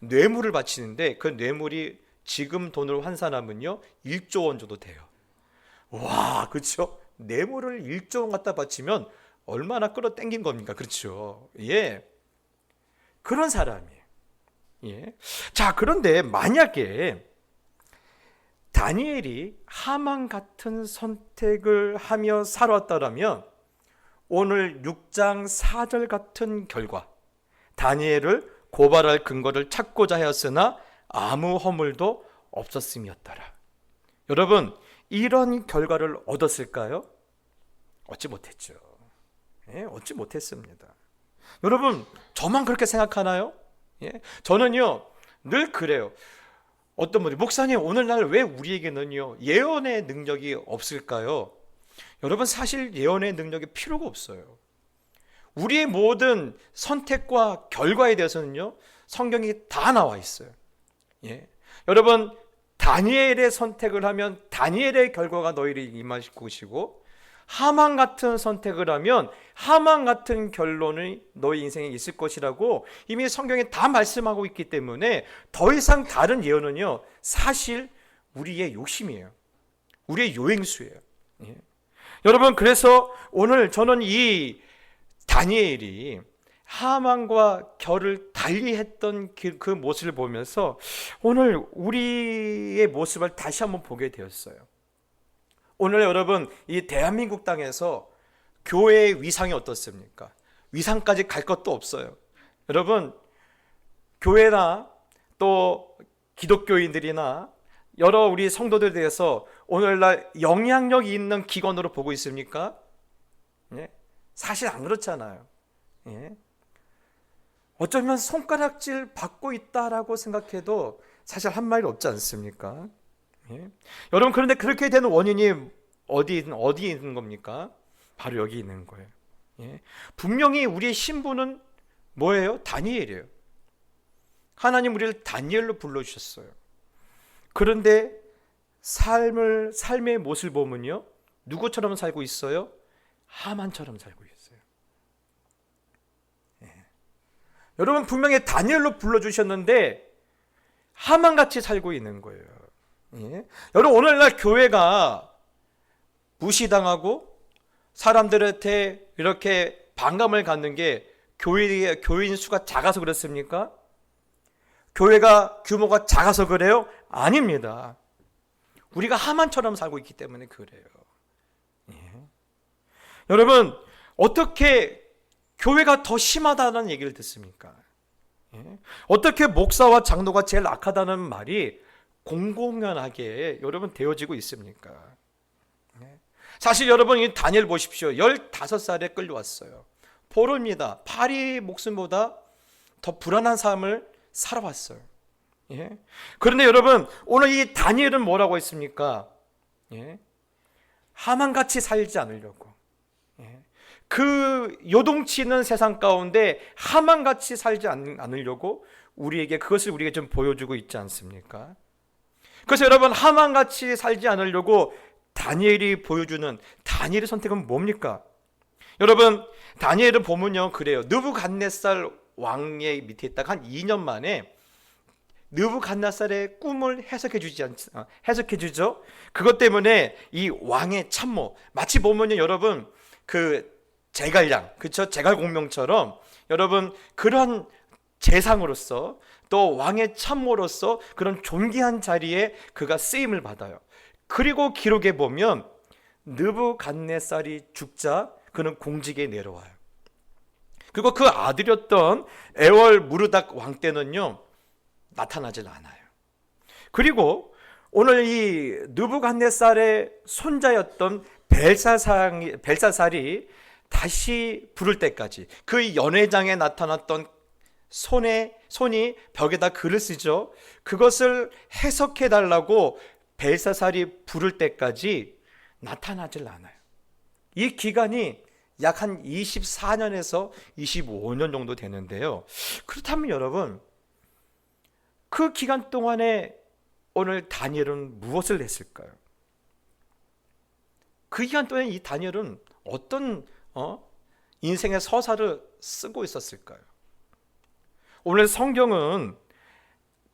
뇌물을 바치는데, 그 뇌물이 지금 돈으로 환산하면요 1조 원 정도 돼요. 와, 그렇죠? 뇌물을 1조 원 갖다 바치면 얼마나 끌어당긴 겁니까? 그렇죠? 예, 그런 사람이에요. 예. 자, 그런데 만약에 다니엘이 하만 같은 선택을 하며 살았다면 오늘 6장 4절 같은 결과, 다니엘을 고발할 근거를 찾고자 하였으나 아무 허물도 없었음이었더라. 여러분, 이런 결과를 얻었을까요? 얻지 못했죠. 얻지 못했습니다. 여러분, 저만 그렇게 생각하나요? 저는요 늘 그래요. 어떤 분이 목사님, 오늘날 왜 우리에게는요 예언의 능력이 없을까요? 여러분, 사실 예언의 능력이 필요가 없어요. 우리의 모든 선택과 결과에 대해서는요 성경이 다 나와 있어요. 여러분, 다니엘의 선택을 하면 다니엘의 결과가 너희를 임하실 것이고, 하만 같은 선택을 하면 하만 같은 결론이 너희 인생에 있을 것이라고 이미 성경에 다 말씀하고 있기 때문에 더 이상 다른 예언은요 사실 우리의 욕심이에요. 우리의 요행수예요. 여러분, 그래서 오늘 저는 이 다니엘이 하만과 결을 달리했던 그 모습을 보면서 오늘 우리의 모습을 다시 한번 보게 되었어요. 오늘 여러분, 이 대한민국 땅에서 교회의 위상이 어떻습니까? 위상까지 갈 것도 없어요. 여러분, 교회나 또 기독교인들이나 여러 우리 성도들에 대해서 오늘날 영향력이 있는 기관으로 보고 있습니까? 사실 안 그렇잖아요. 어쩌면 손가락질 받고 있다라고 생각해도 사실 한 말이 없지 않습니까? 여러분, 그런데 그렇게 되는 원인이 어디 있는 겁니까? 바로 여기 있는 거예요. 분명히 우리의 신분은 뭐예요? 다니엘이에요. 하나님 우리를 다니엘로 불러주셨어요. 그런데 삶의 모습을 보면요 누구처럼 살고 있어요? 하만처럼 살고 있어요. 여러분, 분명히 다니엘로 불러주셨는데 하만같이 살고 있는 거예요. 여러분, 오늘날 교회가 무시당하고 사람들한테 이렇게 반감을 갖는 게 교인 수가 작아서 그렇습니까? 교회가 규모가 작아서 그래요? 아닙니다. 우리가 하만처럼 살고 있기 때문에 그래요. 여러분, 어떻게 교회가 더 심하다는 얘기를 듣습니까? 어떻게 목사와 장로가 제일 악하다는 말이 공공연하게 여러분 되어지고 있습니까? 사실 여러분, 이 다니엘 보십시오. 15살에 끌려왔어요. 포로입니다. 파리 목숨보다 더 불안한 삶을 살아왔어요. 그런데 여러분, 오늘 이 다니엘은 뭐라고 했습니까? 하만같이 살지 않으려고, 그 요동치는 세상 가운데 하만같이 살지 않으려고 그것을 우리에게 좀 보여주고 있지 않습니까? 그래서 여러분, 하만같이 살지 않으려고 다니엘이 보여주는 다니엘의 선택은 뭡니까? 여러분, 다니엘을 보면요 그래요. 느부갓네살 왕의 밑에 있다가 한 2년 만에 느부갓네살의 꿈을 해석해 주죠. 그것 때문에 이 왕의 참모, 마치 보면요 여러분, 그 제갈량, 그렇죠? 제갈공명처럼 여러분, 그런 재상으로서 또 왕의 참모로서 그런 존귀한 자리에 그가 쓰임을 받아요. 그리고 기록에 보면 느부갓네살이 죽자 그는 공직에 내려와요. 그리고 그 아들이었던 에월 무르닥 왕 때는요 나타나질 않아요. 그리고 오늘 이 느부갓네살의 손자였던 벨사살이 다시 부를 때까지 그 연회장에 나타났던 손이 벽에다 글을 쓰죠. 그것을 해석해 달라고 벨사살이 부를 때까지 나타나질 않아요. 이 기간이 약 한 24년에서 25년 정도 되는데요. 그렇다면 여러분, 그 기간 동안에 오늘 다니엘은 무엇을 했을까요? 그 기간 동안에 이 다니엘은 어떤 인생의 서사를 쓰고 있었을까요? 오늘 성경은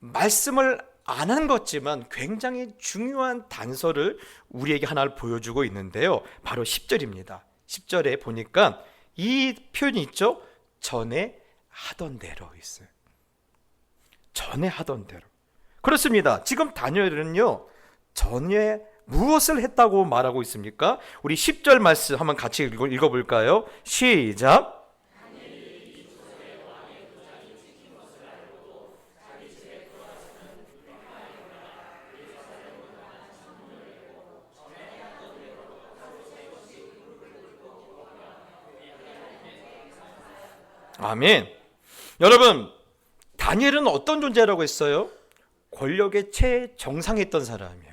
말씀을 안 한 것지만 굉장히 중요한 단서를 우리에게 하나를 보여주고 있는데요. 바로 10절입니다. 10절에 보니까 이 표현이 있죠. 전에 하던 대로 있어요. 전에 하던 대로. 그렇습니다. 지금 다니엘은요 전에 무엇을 했다고 말하고 있습니까? 우리 10절 말씀 한번 같이 읽어볼까요? 시작. 아멘. 여러분, 다니엘은 어떤 존재라고 했어요? 권력의 최정상에 있던 사람이에요.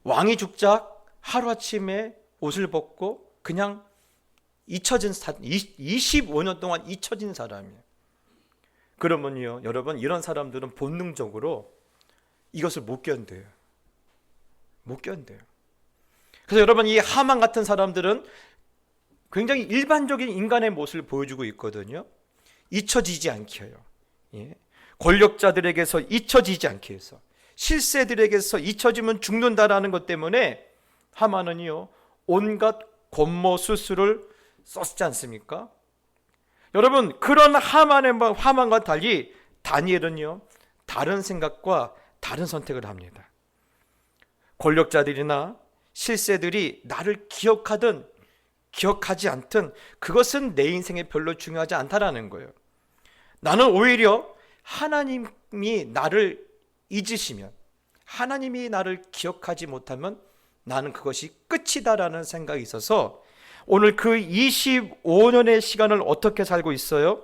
왕이 죽자 하루아침에 옷을 벗고 그냥 25년 동안 잊혀진 사람이에요. 그러면요, 여러분, 이런 사람들은 본능적으로 이것을 못 견뎌요. 못 견뎌요. 그래서 여러분, 이 하만 같은 사람들은 굉장히 일반적인 인간의 모습을 보여주고 있거든요. 잊혀지지 않게 해요. 예. 권력자들에게서 잊혀지지 않게 해서, 실세들에게서 잊혀지면 죽는다라는 것 때문에 하만은요, 온갖 권모 수술을 썼지 않습니까? 여러분, 그런 하만과 달리 다니엘은요, 다른 생각과 다른 선택을 합니다. 권력자들이나 실세들이 나를 기억하든 기억하지 않든 그것은 내 인생에 별로 중요하지 않다라는 거예요. 나는 오히려 하나님이 나를 잊으시면, 하나님이 나를 기억하지 못하면 나는 그것이 끝이다라는 생각이 있어서 오늘 그 25년의 시간을 어떻게 살고 있어요?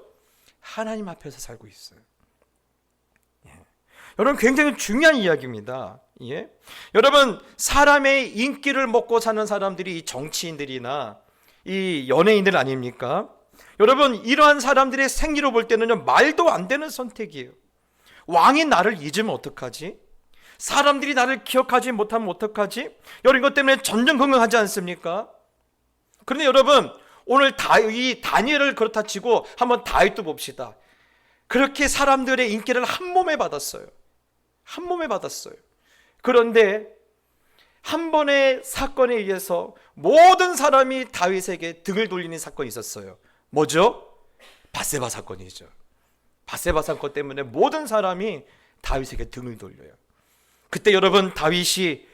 하나님 앞에서 살고 있어요. 예. 여러분, 굉장히 중요한 이야기입니다. 예. 여러분, 사람의 인기를 먹고 사는 사람들이 정치인들이나 이 연예인들 아닙니까? 여러분, 이러한 사람들의 생리로 볼 때는요, 말도 안 되는 선택이에요. 왕이 나를 잊으면 어떡하지? 사람들이 나를 기억하지 못하면 어떡하지? 여러분, 이것 때문에 전전긍긍하지 않습니까? 그런데 여러분, 오늘 이 다니엘을 그렇다 치고 한번 다윗도 봅시다. 그렇게 사람들의 인기를 한 몸에 받았어요. 한 몸에 받았어요. 그런데 한 번의 사건에 의해서 모든 사람이 다윗에게 등을 돌리는 사건이 있었어요. 뭐죠? 밧세바 사건이죠. 밧세바 사건 때문에 모든 사람이 다윗에게 등을 돌려요. 그때 여러분, 다윗이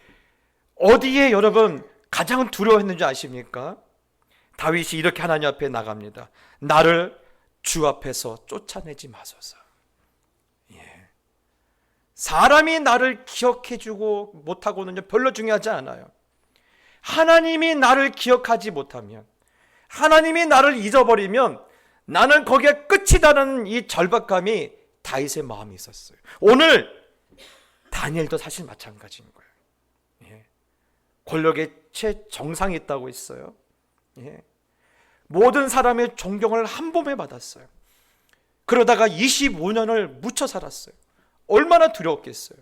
어디에 여러분 가장 두려워했는지 아십니까? 다윗이 이렇게 하나님 앞에 나갑니다. 나를 주 앞에서 쫓아내지 마소서. 예. 사람이 나를 기억해주고 못하고는 별로 중요하지 않아요. 하나님이 나를 기억하지 못하면, 하나님이 나를 잊어버리면 나는 거기에 끝이다라는 이 절박감이 다윗의 마음이 있었어요. 오늘 다니엘도 사실 마찬가지인 거예요. 예. 권력의 최정상에 있다고 했어요. 예. 모든 사람의 존경을 한 몸에 받았어요. 그러다가 25년을 묻혀 살았어요. 얼마나 두려웠겠어요.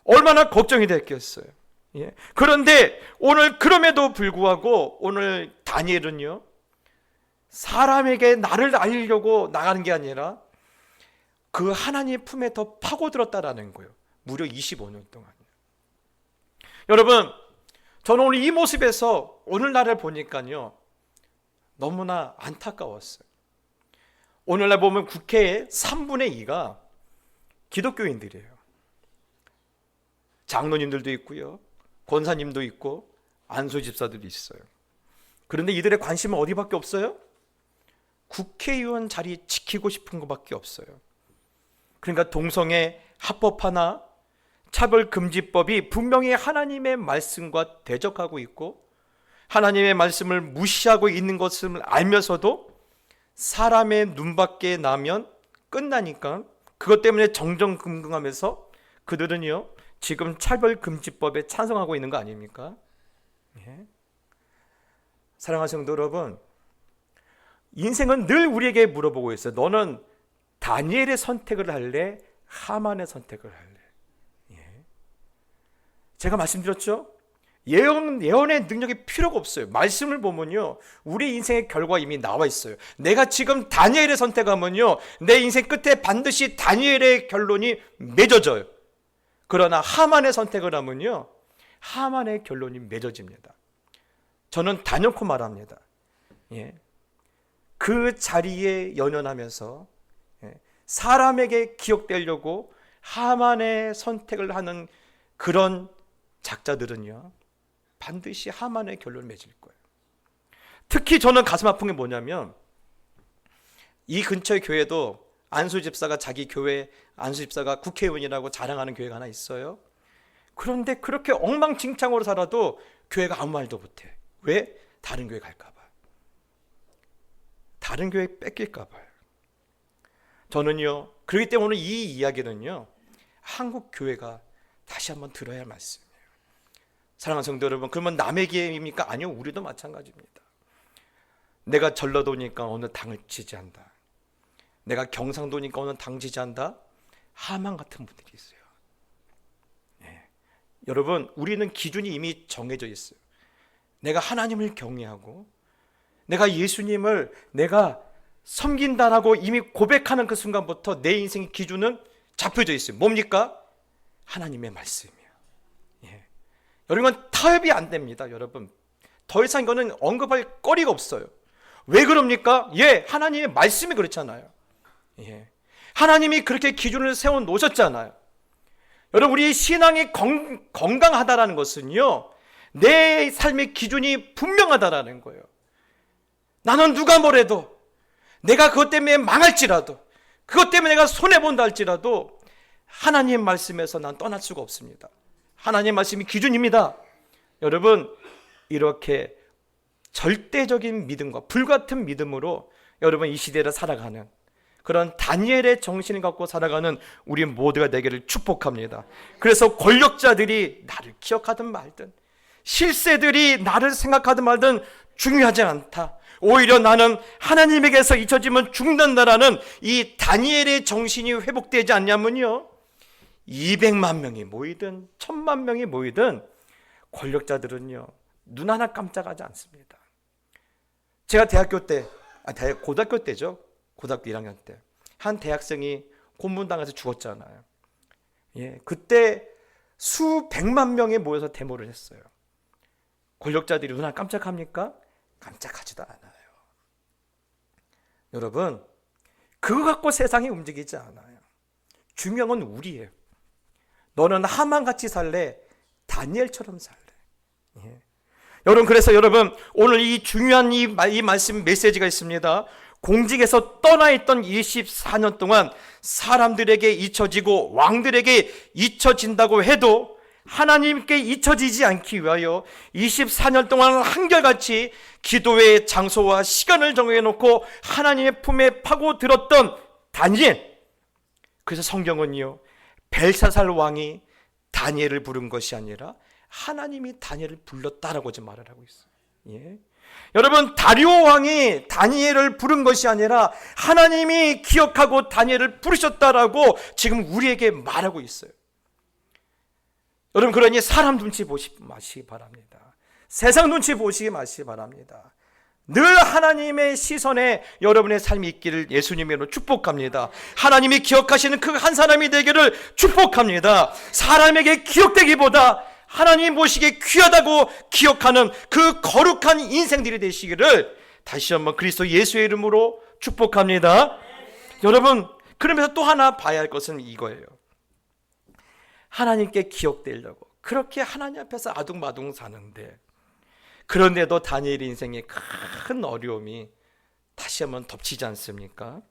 얼마나 걱정이 됐겠어요. 예. 그런데 오늘 그럼에도 불구하고 오늘 다니엘은요, 사람에게 나를 알리려고 나가는 게 아니라 그 하나님의 품에 더 파고들었다라는 거예요. 무려 25년 동안. 여러분, 저는 오늘 이 모습에서 오늘날을 보니까요, 너무나 안타까웠어요. 오늘날 보면 국회의 3분의 2가 기독교인들이에요. 장로님들도 있고요, 권사님도 있고 안수집사들도 있어요. 그런데 이들의 관심은 어디밖에 없어요? 국회의원 자리 지키고 싶은 것밖에 없어요. 그러니까 동성애 합법화나 차별금지법이 분명히 하나님의 말씀과 대적하고 있고 하나님의 말씀을 무시하고 있는 것을 알면서도 사람의 눈밖에 나면 끝나니까 그것 때문에 정정긍긍하면서 그들은요, 지금 차별금지법에 찬성하고 있는 거 아닙니까? 예. 사랑하는 성도 여러분, 인생은 늘 우리에게 물어보고 있어요. 너는 다니엘의 선택을 할래? 하만의 선택을 할래? 예. 제가 말씀드렸죠? 예언의 능력이 필요가 없어요. 말씀을 보면요, 우리 인생의 결과 이미 나와 있어요. 내가 지금 다니엘의 선택하면요, 내 인생 끝에 반드시 다니엘의 결론이 맺어져요. 그러나 하만의 선택을 하면요, 하만의 결론이 맺어집니다. 저는 단연코 말합니다. 예. 그 자리에 연연하면서 사람에게 기억되려고 하만의 선택을 하는 그런 작자들은요 반드시 하만의 결론을 맺을 거예요. 특히 저는 가슴 아픈 게 뭐냐면 이 근처의 교회도 안수 집사가 자기 교회 안수 집사가 국회의원이라고 자랑하는 교회가 하나 있어요. 그런데 그렇게 엉망진창으로 살아도 교회가 아무 말도 못해. 왜? 다른 교회 갈까 봐. 다른 교회 뺏길까 봐요. 저는요 그렇기 때문에 이 이야기는요 한국 교회가 다시 한번 들어야 할 말씀이에요. 사랑하는 성도 여러분, 그러면 남의 기회입니까? 아니요, 우리도 마찬가지입니다. 내가 전라도니까 어느 당을 지지한다. 내가 경상도니까 어느 당 지지한다. 하만 같은 분들이 있어요. 여러분, 우리는 기준이 이미 정해져 있어요. 내가 하나님을 경외하고 내가 예수님을 내가 섬긴다라고 이미 고백하는 그 순간부터 내 인생의 기준은 잡혀져 있어요. 뭡니까? 하나님의 말씀이에요. 여러분, 타협이 안 됩니다. 여러분, 더 이상 이거는 언급할 거리가 없어요. 왜 그럽니까? 하나님의 말씀이 그렇잖아요. 하나님이 그렇게 기준을 세워 놓으셨잖아요. 여러분, 우리 신앙이 건강하다라는 것은요 내 삶의 기준이 분명하다라는 거예요. 나는 누가 뭐래도, 내가 그것 때문에 망할지라도, 그것 때문에 내가 손해본다 할지라도 하나님의 말씀에서 난 떠날 수가 없습니다. 하나님의 말씀이 기준입니다. 여러분, 이렇게 절대적인 믿음과 불같은 믿음으로 여러분 이 시대를 살아가는 그런 다니엘의 정신을 갖고 살아가는 우리 모두가 되기를 축복합니다. 그래서 권력자들이 나를 기억하든 말든, 실세들이 나를 생각하든 말든 중요하지 않다. 오히려 나는 하나님에게서 잊혀지면 죽는다라는 이 다니엘의 정신이 회복되지 않냐면요 200만 명이 모이든 1000만 명이 모이든 권력자들은요 눈 하나 깜짝하지 않습니다. 제가 고등학교 때죠. 고등학교 1학년 때 한 대학생이 고문당해서 죽었잖아요. 그때 수백만 명이 모여서 데모를 했어요. 권력자들이 눈 하나 깜짝합니까? 깜짝하지도 않아요. 여러분, 그거 갖고 세상이 움직이지 않아요. 중요한 건 우리예요. 너는 하만같이 살래? 다니엘처럼 살래? 여러분, 그래서 여러분 오늘 이 중요한 이 말씀 메시지가 있습니다. 공직에서 떠나있던 24년 동안 사람들에게 잊혀지고 왕들에게 잊혀진다고 해도 하나님께 잊혀지지 않기 위하여 24년 동안 한결같이 기도의 장소와 시간을 정해놓고 하나님의 품에 파고들었던 다니엘. 그래서 성경은요 벨사살 왕이 다니엘을 부른 것이 아니라 하나님이 다니엘을 불렀다라고 지금 말을 하고 있어요. 여러분, 다리오 왕이 다니엘을 부른 것이 아니라 하나님이 기억하고 다니엘을 부르셨다라고 지금 우리에게 말하고 있어요. 여러분, 그러니 사람 눈치 보시기 마시기 바랍니다. 세상 눈치 보시기 마시기 바랍니다. 늘 하나님의 시선에 여러분의 삶이 있기를 예수님으로 축복합니다. 하나님이 기억하시는 그 한 사람이 되기를 축복합니다. 사람에게 기억되기보다 하나님 보시기에 귀하다고 기억하는 그 거룩한 인생들이 되시기를 다시 한번 그리스도 예수의 이름으로 축복합니다. 여러분, 그러면서 또 하나 봐야 할 것은 이거예요. 하나님께 기억되려고 그렇게 하나님 앞에서 아둥바둥 사는데, 그런데도 다니엘 인생에 큰 어려움이 다시 한번 덮치지 않습니까?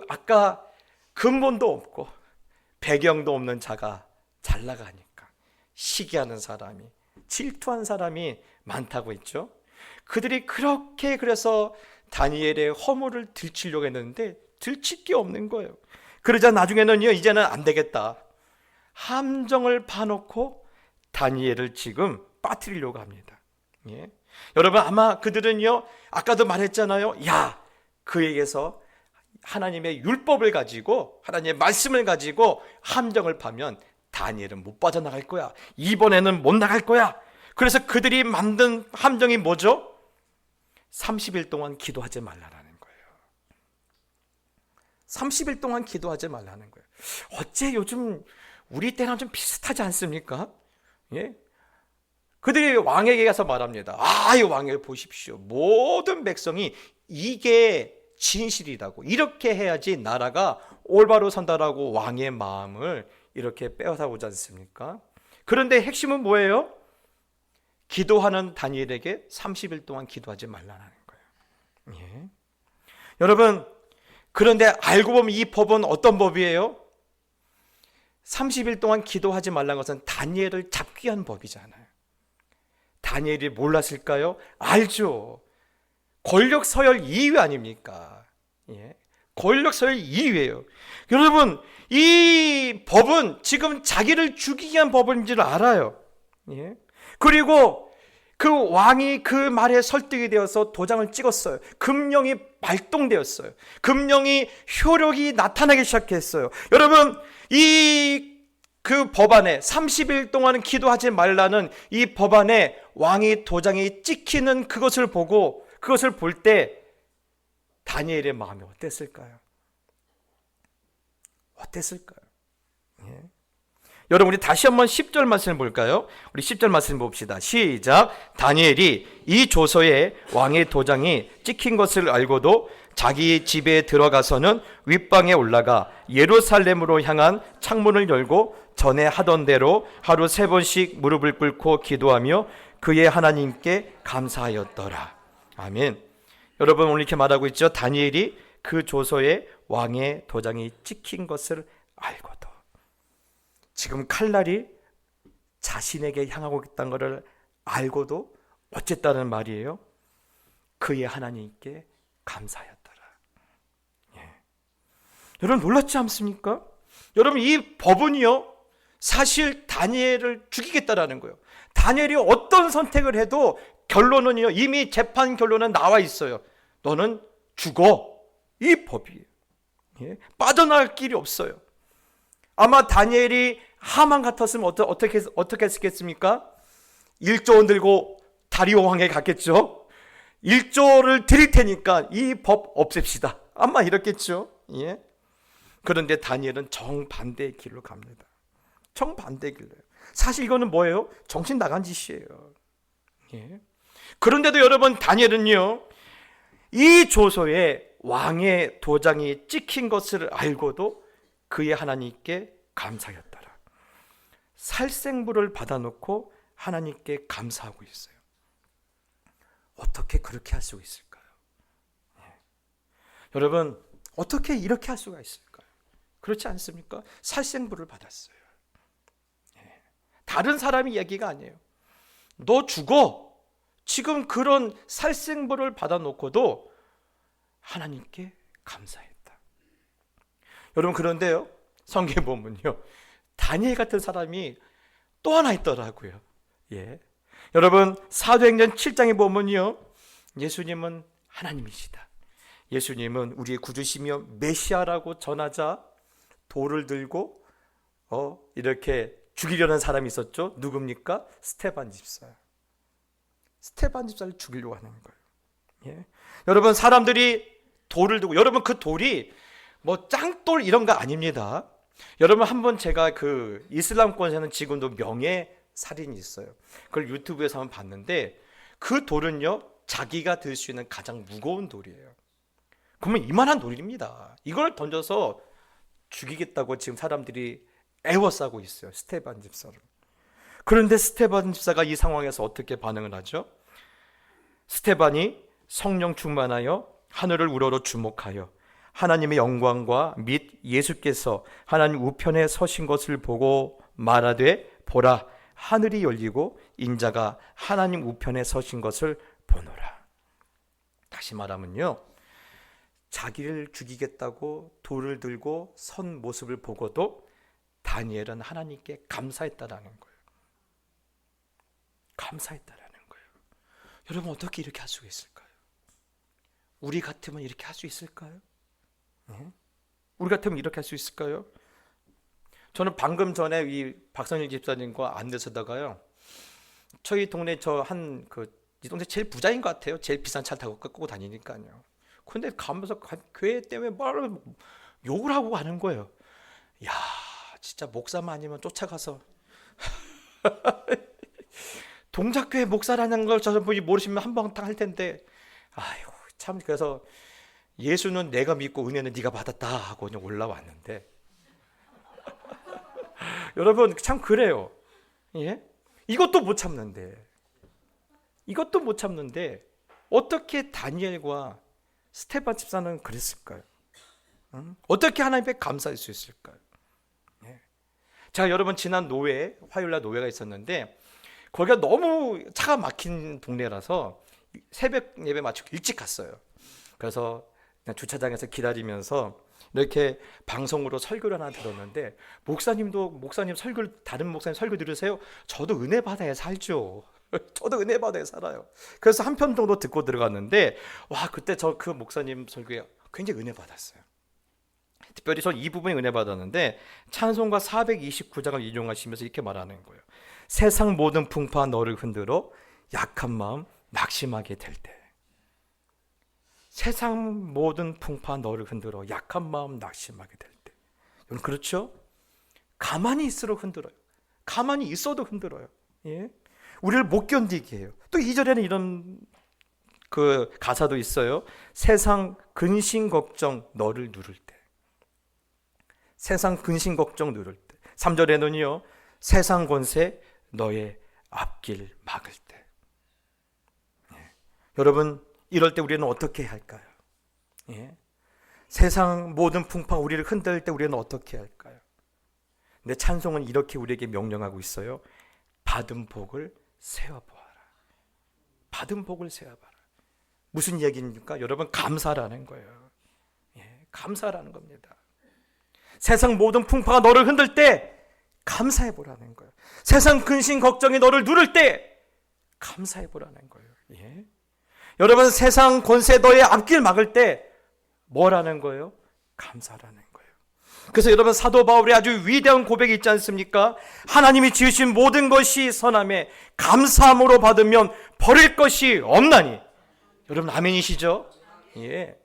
아까 근본도 없고 배경도 없는 자가 잘 나가니까 시기하는 사람이, 질투한 사람이 많다고 했죠. 그들이 그렇게 그래서 다니엘의 허물을 들추려고 했는데 들칠 게 없는 거예요. 그러자 나중에는요 이제는 안 되겠다, 함정을 파놓고 다니엘을 지금 빠뜨리려고 합니다. 여러분, 아마 그들은요 아까도 말했잖아요. 그에게서 하나님의 율법을 가지고, 하나님의 말씀을 가지고 함정을 파면 다니엘은 못 빠져나갈 거야. 이번에는 못 나갈 거야. 그래서 그들이 만든 함정이 뭐죠? 30일 동안 기도하지 말라라는 거예요. 30일 동안 기도하지 말라는 거예요. 어째 요즘 우리 때랑 좀 비슷하지 않습니까? 그들이 왕에게 가서 말합니다. 이 왕을 보십시오. 모든 백성이 이게 진실이라고, 이렇게 해야지 나라가 올바로 선다라고 왕의 마음을 이렇게 빼앗아오지 않습니까? 그런데 핵심은 뭐예요? 기도하는 다니엘에게 30일 동안 기도하지 말라는 거예요. 예. 여러분, 그런데 알고 보면 이 법은 어떤 법이에요? 30일 동안 기도하지 말라는 것은 다니엘을 잡기 위한 법이잖아요. 다니엘이 몰랐을까요? 알죠. 권력 서열 2위 아닙니까? 예. 권력 서열 2위예요. 여러분, 이 법은 지금 자기를 죽이기 위한 법인 줄 알아요. 예. 그리고 그 왕이 그 말에 설득이 되어서 도장을 찍었어요. 금령이 발동되었어요. 금령이 효력이 나타나기 시작했어요. 여러분, 그 법안에 30일 동안 기도하지 말라는 이 법안에 왕이 도장이 찍히는 그것을 보고, 그것을 볼 때 다니엘의 마음이 어땠을까요? 어땠을까요? 예. 여러분, 우리 다시 한번 10절 말씀을 볼까요? 우리 10절 말씀 봅시다. 시작. 다니엘이 이 조서에 왕의 도장이 찍힌 것을 알고도 자기 집에 들어가서는 윗방에 올라가 예루살렘으로 향한 창문을 열고 전에 하던 대로 하루 3번씩 무릎을 꿇고 기도하며 그의 하나님께 감사하였더라. 아멘. 여러분, 오늘 이렇게 말하고 있죠. 다니엘이 그 조서에 왕의 도장이 찍힌 것을 알고도, 지금 칼날이 자신에게 향하고 있다는 것을 알고도 어쨌다는 말이에요? 그의 하나님께 감사하였더라. 예. 여러분, 놀랍지 않습니까? 여러분, 이 법은요, 사실 다니엘을 죽이겠다라는 거예요. 다니엘이 어떤 선택을 해도 결론은요, 이미 재판 결론은 나와 있어요. 너는 죽어. 이 법이에요. 예? 빠져나갈 길이 없어요. 아마 다니엘이 하만 같았으면 어떻게 했겠습니까? 1조 들고 다리오 왕에 갔겠죠. 1조를 드릴 테니까 이 법 없앱시다. 아마 이렇겠죠. 예? 그런데 다니엘은 정반대의 길로 갑니다. 정반대의 길로. 사실 이거는 뭐예요? 정신 나간 짓이에요. 예? 그런데도 여러분, 다니엘은요, 이 조서에 왕의 도장이 찍힌 것을 알고도 그의 하나님께 감사하였더라. 살생부를 받아놓고 하나님께 감사하고 있어요. 어떻게 그렇게 할 수가 있을까요? 예. 여러분, 어떻게 이렇게 할 수가 있을까요? 그렇지 않습니까? 살생부를 받았어요. 예. 다른 사람의 이야기가 아니에요. 너 죽어. 지금 그런 살생부를 받아놓고도 하나님께 감사했다. 여러분, 그런데요, 성경에 보면요, 다니엘 같은 사람이 또 하나 있더라고요. 예. 여러분, 사도행전 7장에 보면요, 예수님은 하나님이시다. 예수님은 우리의 구주시며 메시아라고 전하자 돌을 들고 이렇게 죽이려는 사람이 있었죠. 누굽니까? 스데반 집사. 스데반 집사를 죽이려고 하는 거예요. 예. 여러분, 사람들이 돌을 들고, 여러분, 그 돌이 뭐 짱돌 이런 거 아닙니다. 여러분, 한번 제가 그 이슬람권에서는 지금도 명예 살인이 있어요. 그걸 유튜브에서 한번 봤는데, 그 돌은요, 자기가 들 수 있는 가장 무거운 돌이에요. 그러면 이만한 돌입니다. 이걸 던져서 죽이겠다고 지금 사람들이 애워싸고 있어요. 스데반 집사를. 그런데 스데반 집사가 이 상황에서 어떻게 반응을 하죠? 스데반이 성령 충만하여 하늘을 우러러 주목하여 하나님의 영광과 및 예수께서 하나님 우편에 서신 것을 보고 말하되, 보라, 하늘이 열리고 인자가 하나님 우편에 서신 것을 보노라. 다시 말하면요, 자기를 죽이겠다고 돌을 들고 선 모습을 보고도 다니엘은 하나님께 감사했다라는 거예요. 감사했다라는 거예요. 여러분, 어떻게 이렇게 할 수가 있을까요? 우리 같으면 이렇게 할 수 있을까요? 우리 같으면 이렇게 할 수 있을까요? 저는 방금 전에 이 박선일 집사님과 안내서다가요, 저희 동네 이 동네 제일 부자인 것 같아요. 제일 비싼 차를 타고 끌고 다니니까요. 근데 가면서 교회 때문에 뭘 욕을 하고 가는 거예요. 야, 진짜 목사만 아니면 쫓아가서 동작교회 목사라는 걸 저분이 모르시면 한방탕 할 텐데, 아이고 참. 그래서 예수는 내가 믿고 은혜는 네가 받았다 하고 그냥 올라왔는데 여러분, 참 그래요. 예? 이것도 못 참는데 어떻게 다니엘과 스데반 집사는 그랬을까요? 어떻게 하나님 앞에 감사할 수 있을까요? 예. 제가 여러분 지난 노회, 화요일날 노회가 있었는데 거기가 너무 차가 막힌 동네라서 새벽 예배 마치고 일찍 갔어요. 그래서 그냥 주차장에서 기다리면서 이렇게 방송으로 설교를 하나 들었는데 목사님 설교, 다른 목사님 설교 들으세요? 저도 은혜 받아야 살죠. 저도 은혜 받아야 살아요. 그래서 한 편 정도 듣고 들어갔는데 와, 그때 저 그 목사님 설교에 굉장히 은혜 받았어요. 특별히 전 이 부분에 은혜 받았는데 찬송가 429장을 인용하시면서 이렇게 말하는 거예요. 세상 모든 풍파 너를 흔들어 약한 마음 낙심하게 될 때. 세상 모든 풍파 너를 흔들어 약한 마음 낙심하게 될 때. 여러분 그렇죠? 가만히 있으러 흔들어요. 가만히 있어도 흔들어요. 예? 우리를 못 견디게 해요. 또 2절에는 이런 그 가사도 있어요. 세상 근심 걱정 너를 누를 때. 세상 근심 걱정 누를 때. 3절에는요. 세상 권세 너의 앞길 막을 때. 예. 여러분 이럴 때 우리는 어떻게 해야 할까요? 예. 세상 모든 풍파 우리를 흔들 때 우리는 어떻게 해야 할까요? 근데 찬송은 이렇게 우리에게 명령하고 있어요. 받은 복을 세어보아라. 받은 복을 세어봐라. 무슨 얘기입니까? 여러분 감사라는 거예요. 예, 감사라는 겁니다. 세상 모든 풍파가 너를 흔들 때 감사해보라는 거예요. 세상 근심 걱정이 너를 누를 때 감사해보라는 거예요. 예. 여러분 세상 권세 너의 앞길 막을 때 뭐라는 거예요? 감사라는 거예요. 그래서 여러분 사도 바울의 아주 위대한 고백이 있지 않습니까? 하나님이 지으신 모든 것이 선함에 감사함으로 받으면 버릴 것이 없나니. 여러분 아멘이시죠? 예.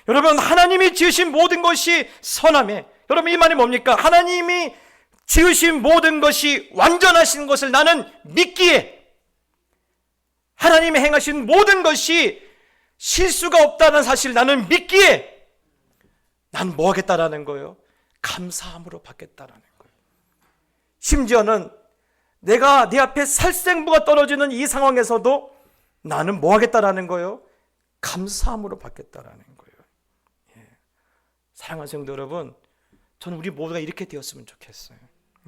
여러분 하나님이 지으신 모든 것이 선함에, 여러분 이 말이 뭡니까? 하나님이 지으신 모든 것이 완전하신 것을 나는 믿기에, 하나님이 행하신 모든 것이 실수가 없다는 사실 나는 믿기에 난 뭐 하겠다라는 거예요? 감사함으로 받겠다라는 거예요. 심지어는 내가 내 앞에 살생부가 떨어지는 이 상황에서도 나는 뭐 하겠다라는 거예요? 감사함으로 받겠다라는 거예요. 예. 사랑하는 성도 여러분, 저는 우리 모두가 이렇게 되었으면 좋겠어요.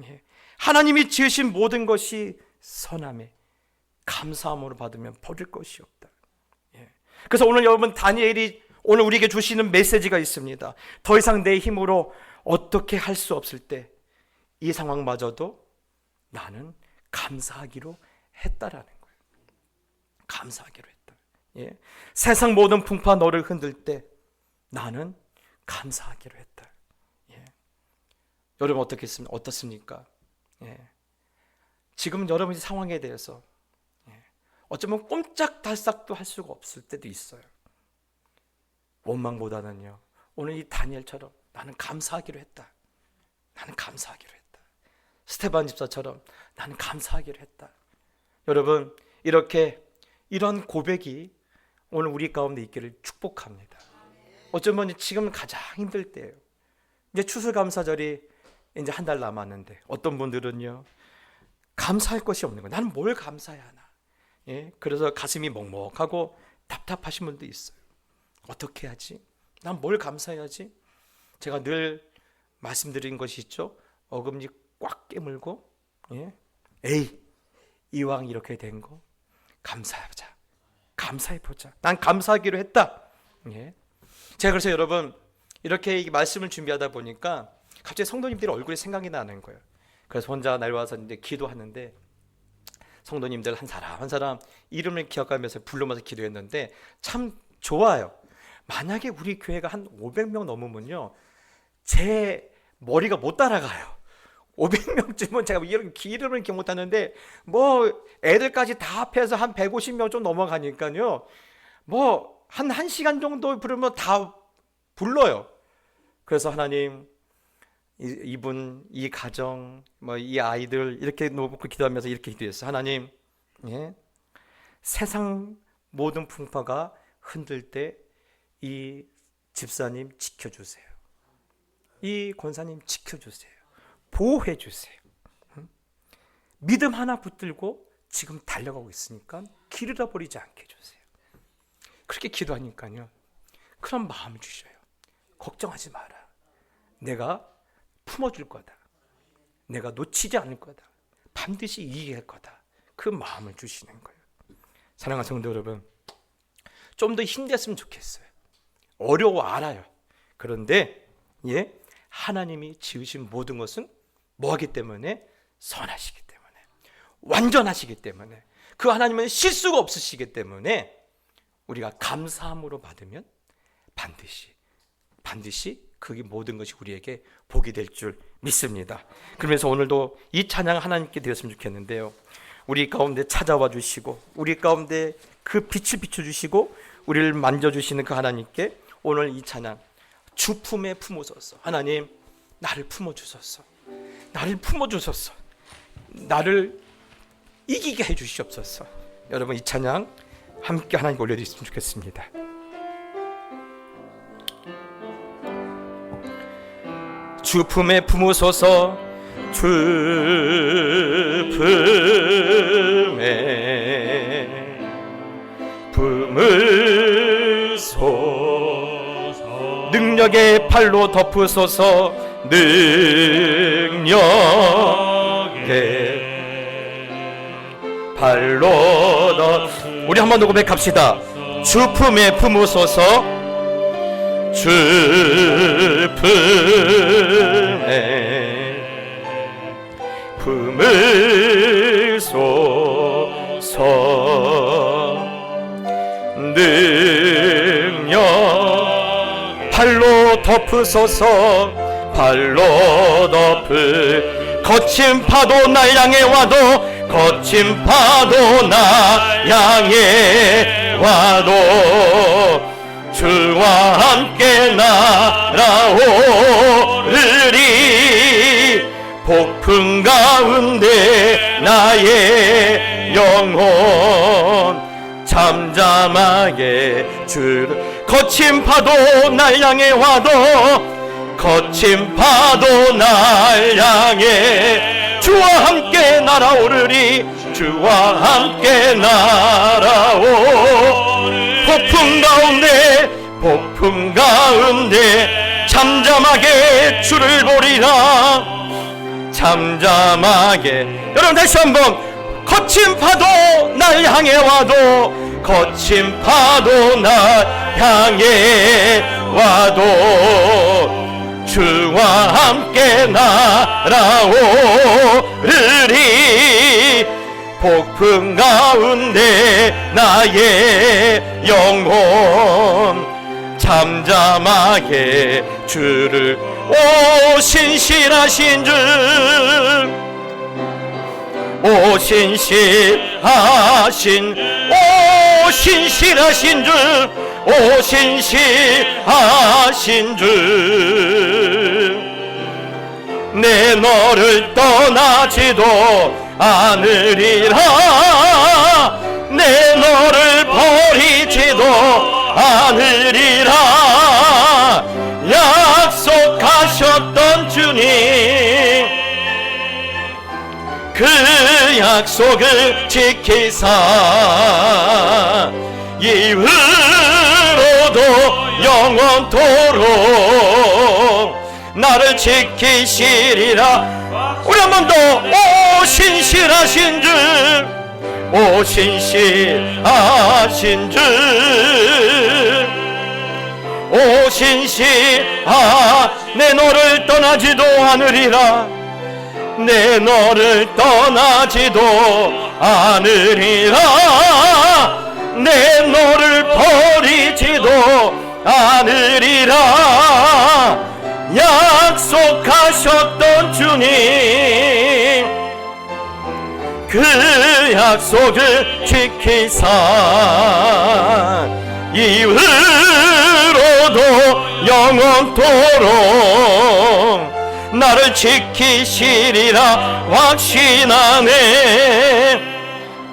예. 하나님이 지으신 모든 것이 선함에 감사함으로 받으면 버릴 것이 없다. 예. 그래서 오늘 여러분 다니엘이 오늘 우리에게 주시는 메시지가 있습니다. 더 이상 내 힘으로 어떻게 할 수 없을 때 이 상황마저도 나는 감사하기로 했다라는 거예요. 감사하기로 했다. 예. 세상 모든 풍파 너를 흔들 때 나는 감사하기로 했다. 예. 여러분 어떻습니까? 예. 지금 여러분의 상황에 대해서 어쩌면 꼼짝달싹도 할 수가 없을 때도 있어요. 원망보다는요, 오늘 이 다니엘처럼 나는 감사하기로 했다. 나는 감사하기로 했다. 스데반 집사처럼 나는 감사하기로 했다. 여러분 이런 고백이 오늘 우리 가운데 있기를 축복합니다. 어쩌면 지금 가장 힘들 때예요. 이제 추수감사절이 이제 한 달 남았는데 어떤 분들은요 감사할 것이 없는 거예요. 나는 뭘 감사해야 하나. 예? 그래서 가슴이 먹먹하고 답답하신 분도 있어요. 어떻게 하지? 난 뭘 감사해야지? 제가 늘 말씀드린 것이 있죠. 어금니 꽉 깨물고, 예? 에이, 이왕 이렇게 된 거 감사하자. 감사해보자. 난 감사하기로 했다. 예? 제가 그래서 여러분 이렇게 말씀을 준비하다 보니까 갑자기 성도님들의 얼굴이 생각이 나는 거예요. 그래서 혼자 내려와서 이제 기도하는데 성도님들 한 사람 한 사람 이름을 기억하면서 불러면서 기도했는데 참 좋아요. 만약에 우리 교회가 한 500명 넘으면요 제 머리가 못 따라가요. 500명쯤은 제가 이런 이름을 기억 못하는데 뭐 애들까지 다 합해서 한 150명 좀 넘어가니까요 뭐 한 1시간 정도 부르면 다 불러요. 그래서 하나님 이분, 이 가정, 뭐 이 아이들 이렇게 놓고 기도하면서 이렇게 기도했어요. 하나님, 예? 세상 모든 풍파가 흔들 때 이 집사님 지켜주세요. 이 권사님 지켜주세요. 보호해주세요. 믿음 하나 붙들고 지금 달려가고 있으니까 길 잃어버리지 않게 해주세요. 그렇게 기도하니까요, 그런 마음을 주셔요. 걱정하지 마라. 내가 품어줄 거다. 내가 놓치지 않을 거다. 반드시 이길 거다. 그 마음을 주시는 거예요. 사랑하는 성도 여러분, 좀 더 힘냈으면 좋겠어요. 어려워 알아요. 그런데 하나님이 지으신 모든 것은 뭐하기 때문에? 선하시기 때문에, 완전하시기 때문에, 그 하나님은 실수가 없으시기 때문에 우리가 감사함으로 받으면 반드시 그게 모든 것이 우리에게 복이 될 줄 믿습니다. 그러면서 오늘도 이 찬양 하나님께 드렸으면 좋겠는데요, 우리 가운데 찾아와 주시고 우리 가운데 그 빛을 비춰주시고 우리를 만져주시는 그 하나님께 오늘 이 찬양, 주 품에 품으소서. 하나님, 나를 품어주소서. 나를 품어주소서. 나를 이기게 해주시옵소서. 여러분, 이 찬양 함께 하나님께 올려드렸으면 좋겠습니다. 주 품에 품으소서. 주 품에 품으소서. 능력의 팔로 덮으소서. 능력의 팔로 덮. 우리 한 번 더 고백합시다. 주 품에 품으소서. 주 품에 품으소서. 능력 팔로 덮으소서. 팔로 덮을 거친 파도 날 향해 와도, 거친 파도 날 향해 와도 주와 함께 날아오르리. 폭풍 가운데 나의 영혼 잠잠하게 주를. 거친 파도 날 향해 와도, 거친 파도 날 향해 주와 함께 날아오르리. 주와 함께 날아오. 폭풍 가운데 잠잠하게 주를 보리라. 잠잠하게. 여러분 다시 한번. 거친 파도 날 향해 와도, 거친 파도 날 향해 와도 주와 함께 날아오르리. 폭풍 가운데 나의 영혼 잠잠하게 주를. 오 신실하신 주, 오 신실하신, 오 신실하신 주, 오 신실하신 주. 내 너를 떠나지도 않으리라. 내 너를 버리지도 않으리라. 약속하셨던 주님, 그 약속을 지키사 이후로도 영원토록 나를 지키시리라. 우리 한 번 더. 오 신실하신 주, 오 신실하신 주, 오 내 너를 떠나지도 않으리라. 내 너를 떠나지도 않으리라. 내 너를 버리지도 않으리라. 약속하셨던 주님, 그 약속을 지키사 이후로도 영원토록 나를 지키시리라 확신하네.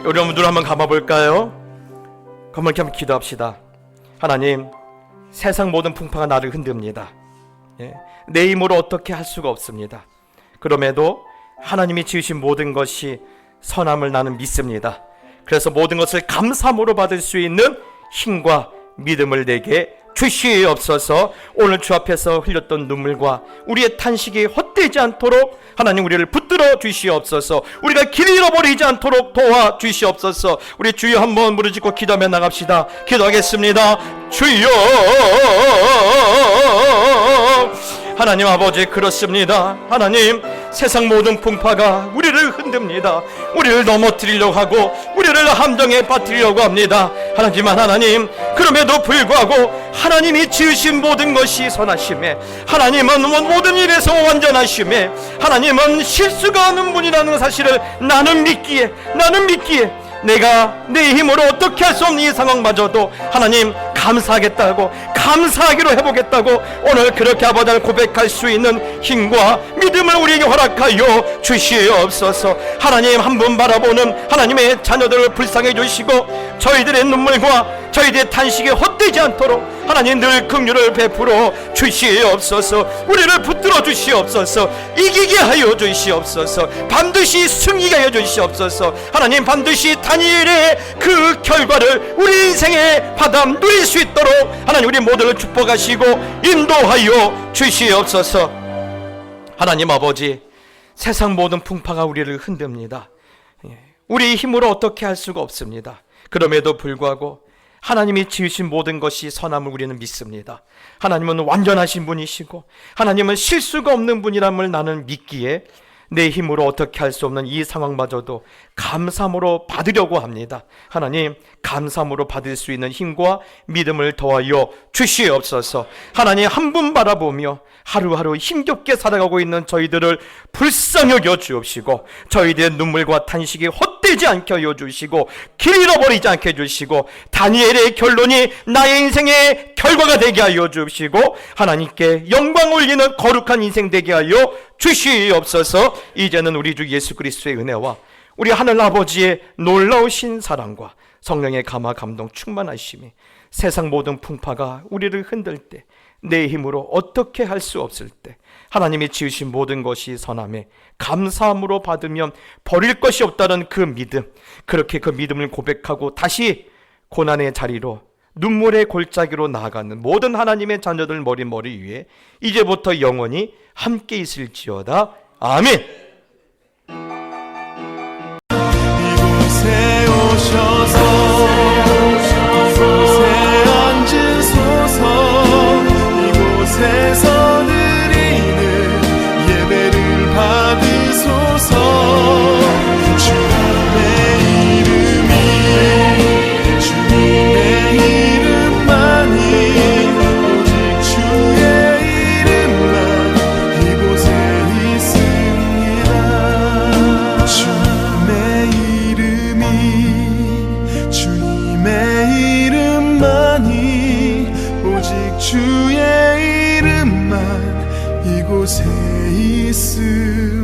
여러분들 한번 감아볼까요? 그렇게 한번 기도합시다. 하나님, 세상 모든 풍파가 나를 흔듭니다. 내 힘으로 어떻게 할 수가 없습니다. 그럼에도 하나님이 지으신 모든 것이 선함을 나는 믿습니다. 그래서 모든 것을 감사함으로 받을 수 있는 힘과 믿음을 내게 주시옵소서. 오늘 주 앞에서 흘렸던 눈물과 우리의 탄식이 헛되지 않도록 하나님 우리를 붙들어 주시옵소서. 우리가 길 잃어버리지 않도록 도와 주시옵소서. 우리 주여 한번 무릎짓고 기도하며 나갑시다. 기도하겠습니다. 주여, 하나님 아버지, 그렇습니다. 하나님, 세상 모든 풍파가 우리를 흔듭니다. 우리를 넘어뜨리려고 하고 우리를 함정에 빠뜨리려고 합니다. 하지만 하나님, 그럼에도 불구하고 하나님이 지으신 모든 것이 선하심에, 하나님은 모든 일에서 완전하심에, 하나님은 실수가 없는 분이라는 사실을 나는 믿기에 내가 내 힘으로 어떻게 할 수 없는 이 상황마저도 하나님 감사하겠다고, 감사하기로 해보겠다고 오늘 그렇게 아버지를 고백할 수 있는 힘과 믿음을 우리에게 허락하여 주시옵소서. 하나님, 한 분 바라보는 하나님의 자녀들을 불쌍해 주시고 저희들의 눈물과 저희들의 탄식이 헛되지 않도록 하나님 늘 긍휼을 베풀어 주시옵소서. 우리를 붙들어 주시옵소서. 이기게 하여 주시옵소서. 반드시 승리하게 하여 주시옵소서. 하나님, 반드시 다니엘의 그 결과를 우리 인생에 받아 누릴 수 있도록 하나님 우리 모두를 축복하시고 인도하여 주시옵소서. 하나님 아버지, 세상 모든 풍파가 우리를 흔듭니다. 우리 힘으로 어떻게 할 수가 없습니다. 그럼에도 불구하고 하나님이 지으신 모든 것이 선함을 우리는 믿습니다. 하나님은 완전하신 분이시고 하나님은 실수가 없는 분이람을 나는 믿기에 내 힘으로 어떻게 할 수 없는 이 상황마저도 감사함으로 받으려고 합니다. 하나님, 감사함으로 받을 수 있는 힘과 믿음을 더하여 주시옵소서. 하나님, 한 분 바라보며 하루하루 힘겹게 살아가고 있는 저희들을 불쌍히 여겨 주옵시고 저희들의 눈물과 탄식이 헛되지 않게 하여 주시고 길 잃어버리지 않게 해주시고 다니엘의 결론이 나의 인생의 결과가 되게 하여 주시고 하나님께 영광 올리는 거룩한 인생 되게 하여 주시옵소서. 이제는 우리 주 예수 그리스도의 은혜와 우리 하늘 아버지의 놀라우신 사랑과 성령의 감화 감동 충만하심이 세상 모든 풍파가 우리를 흔들 때, 내 힘으로 어떻게 할 수 없을 때 하나님이 지으신 모든 것이 선함에 감사함으로 받으면 버릴 것이 없다는 그 믿음, 그렇게 그 믿음을 고백하고 다시 고난의 자리로 눈물의 골짜기로 나아가는 모든 하나님의 자녀들 머리 위에 이제부터 영원히 함께 있을지어다. 아멘. 이곳에 오셔서 이곳에 앉으소서. 이곳에서 드리는 예배를 받으소서. 주님의 이름이, 주님의 이름만이, 오직 주의 이름만 이곳에 있습니다. 주님의 이름이, 주님의 이름만이, 오직 주의 이름만 이곳에 있습니다.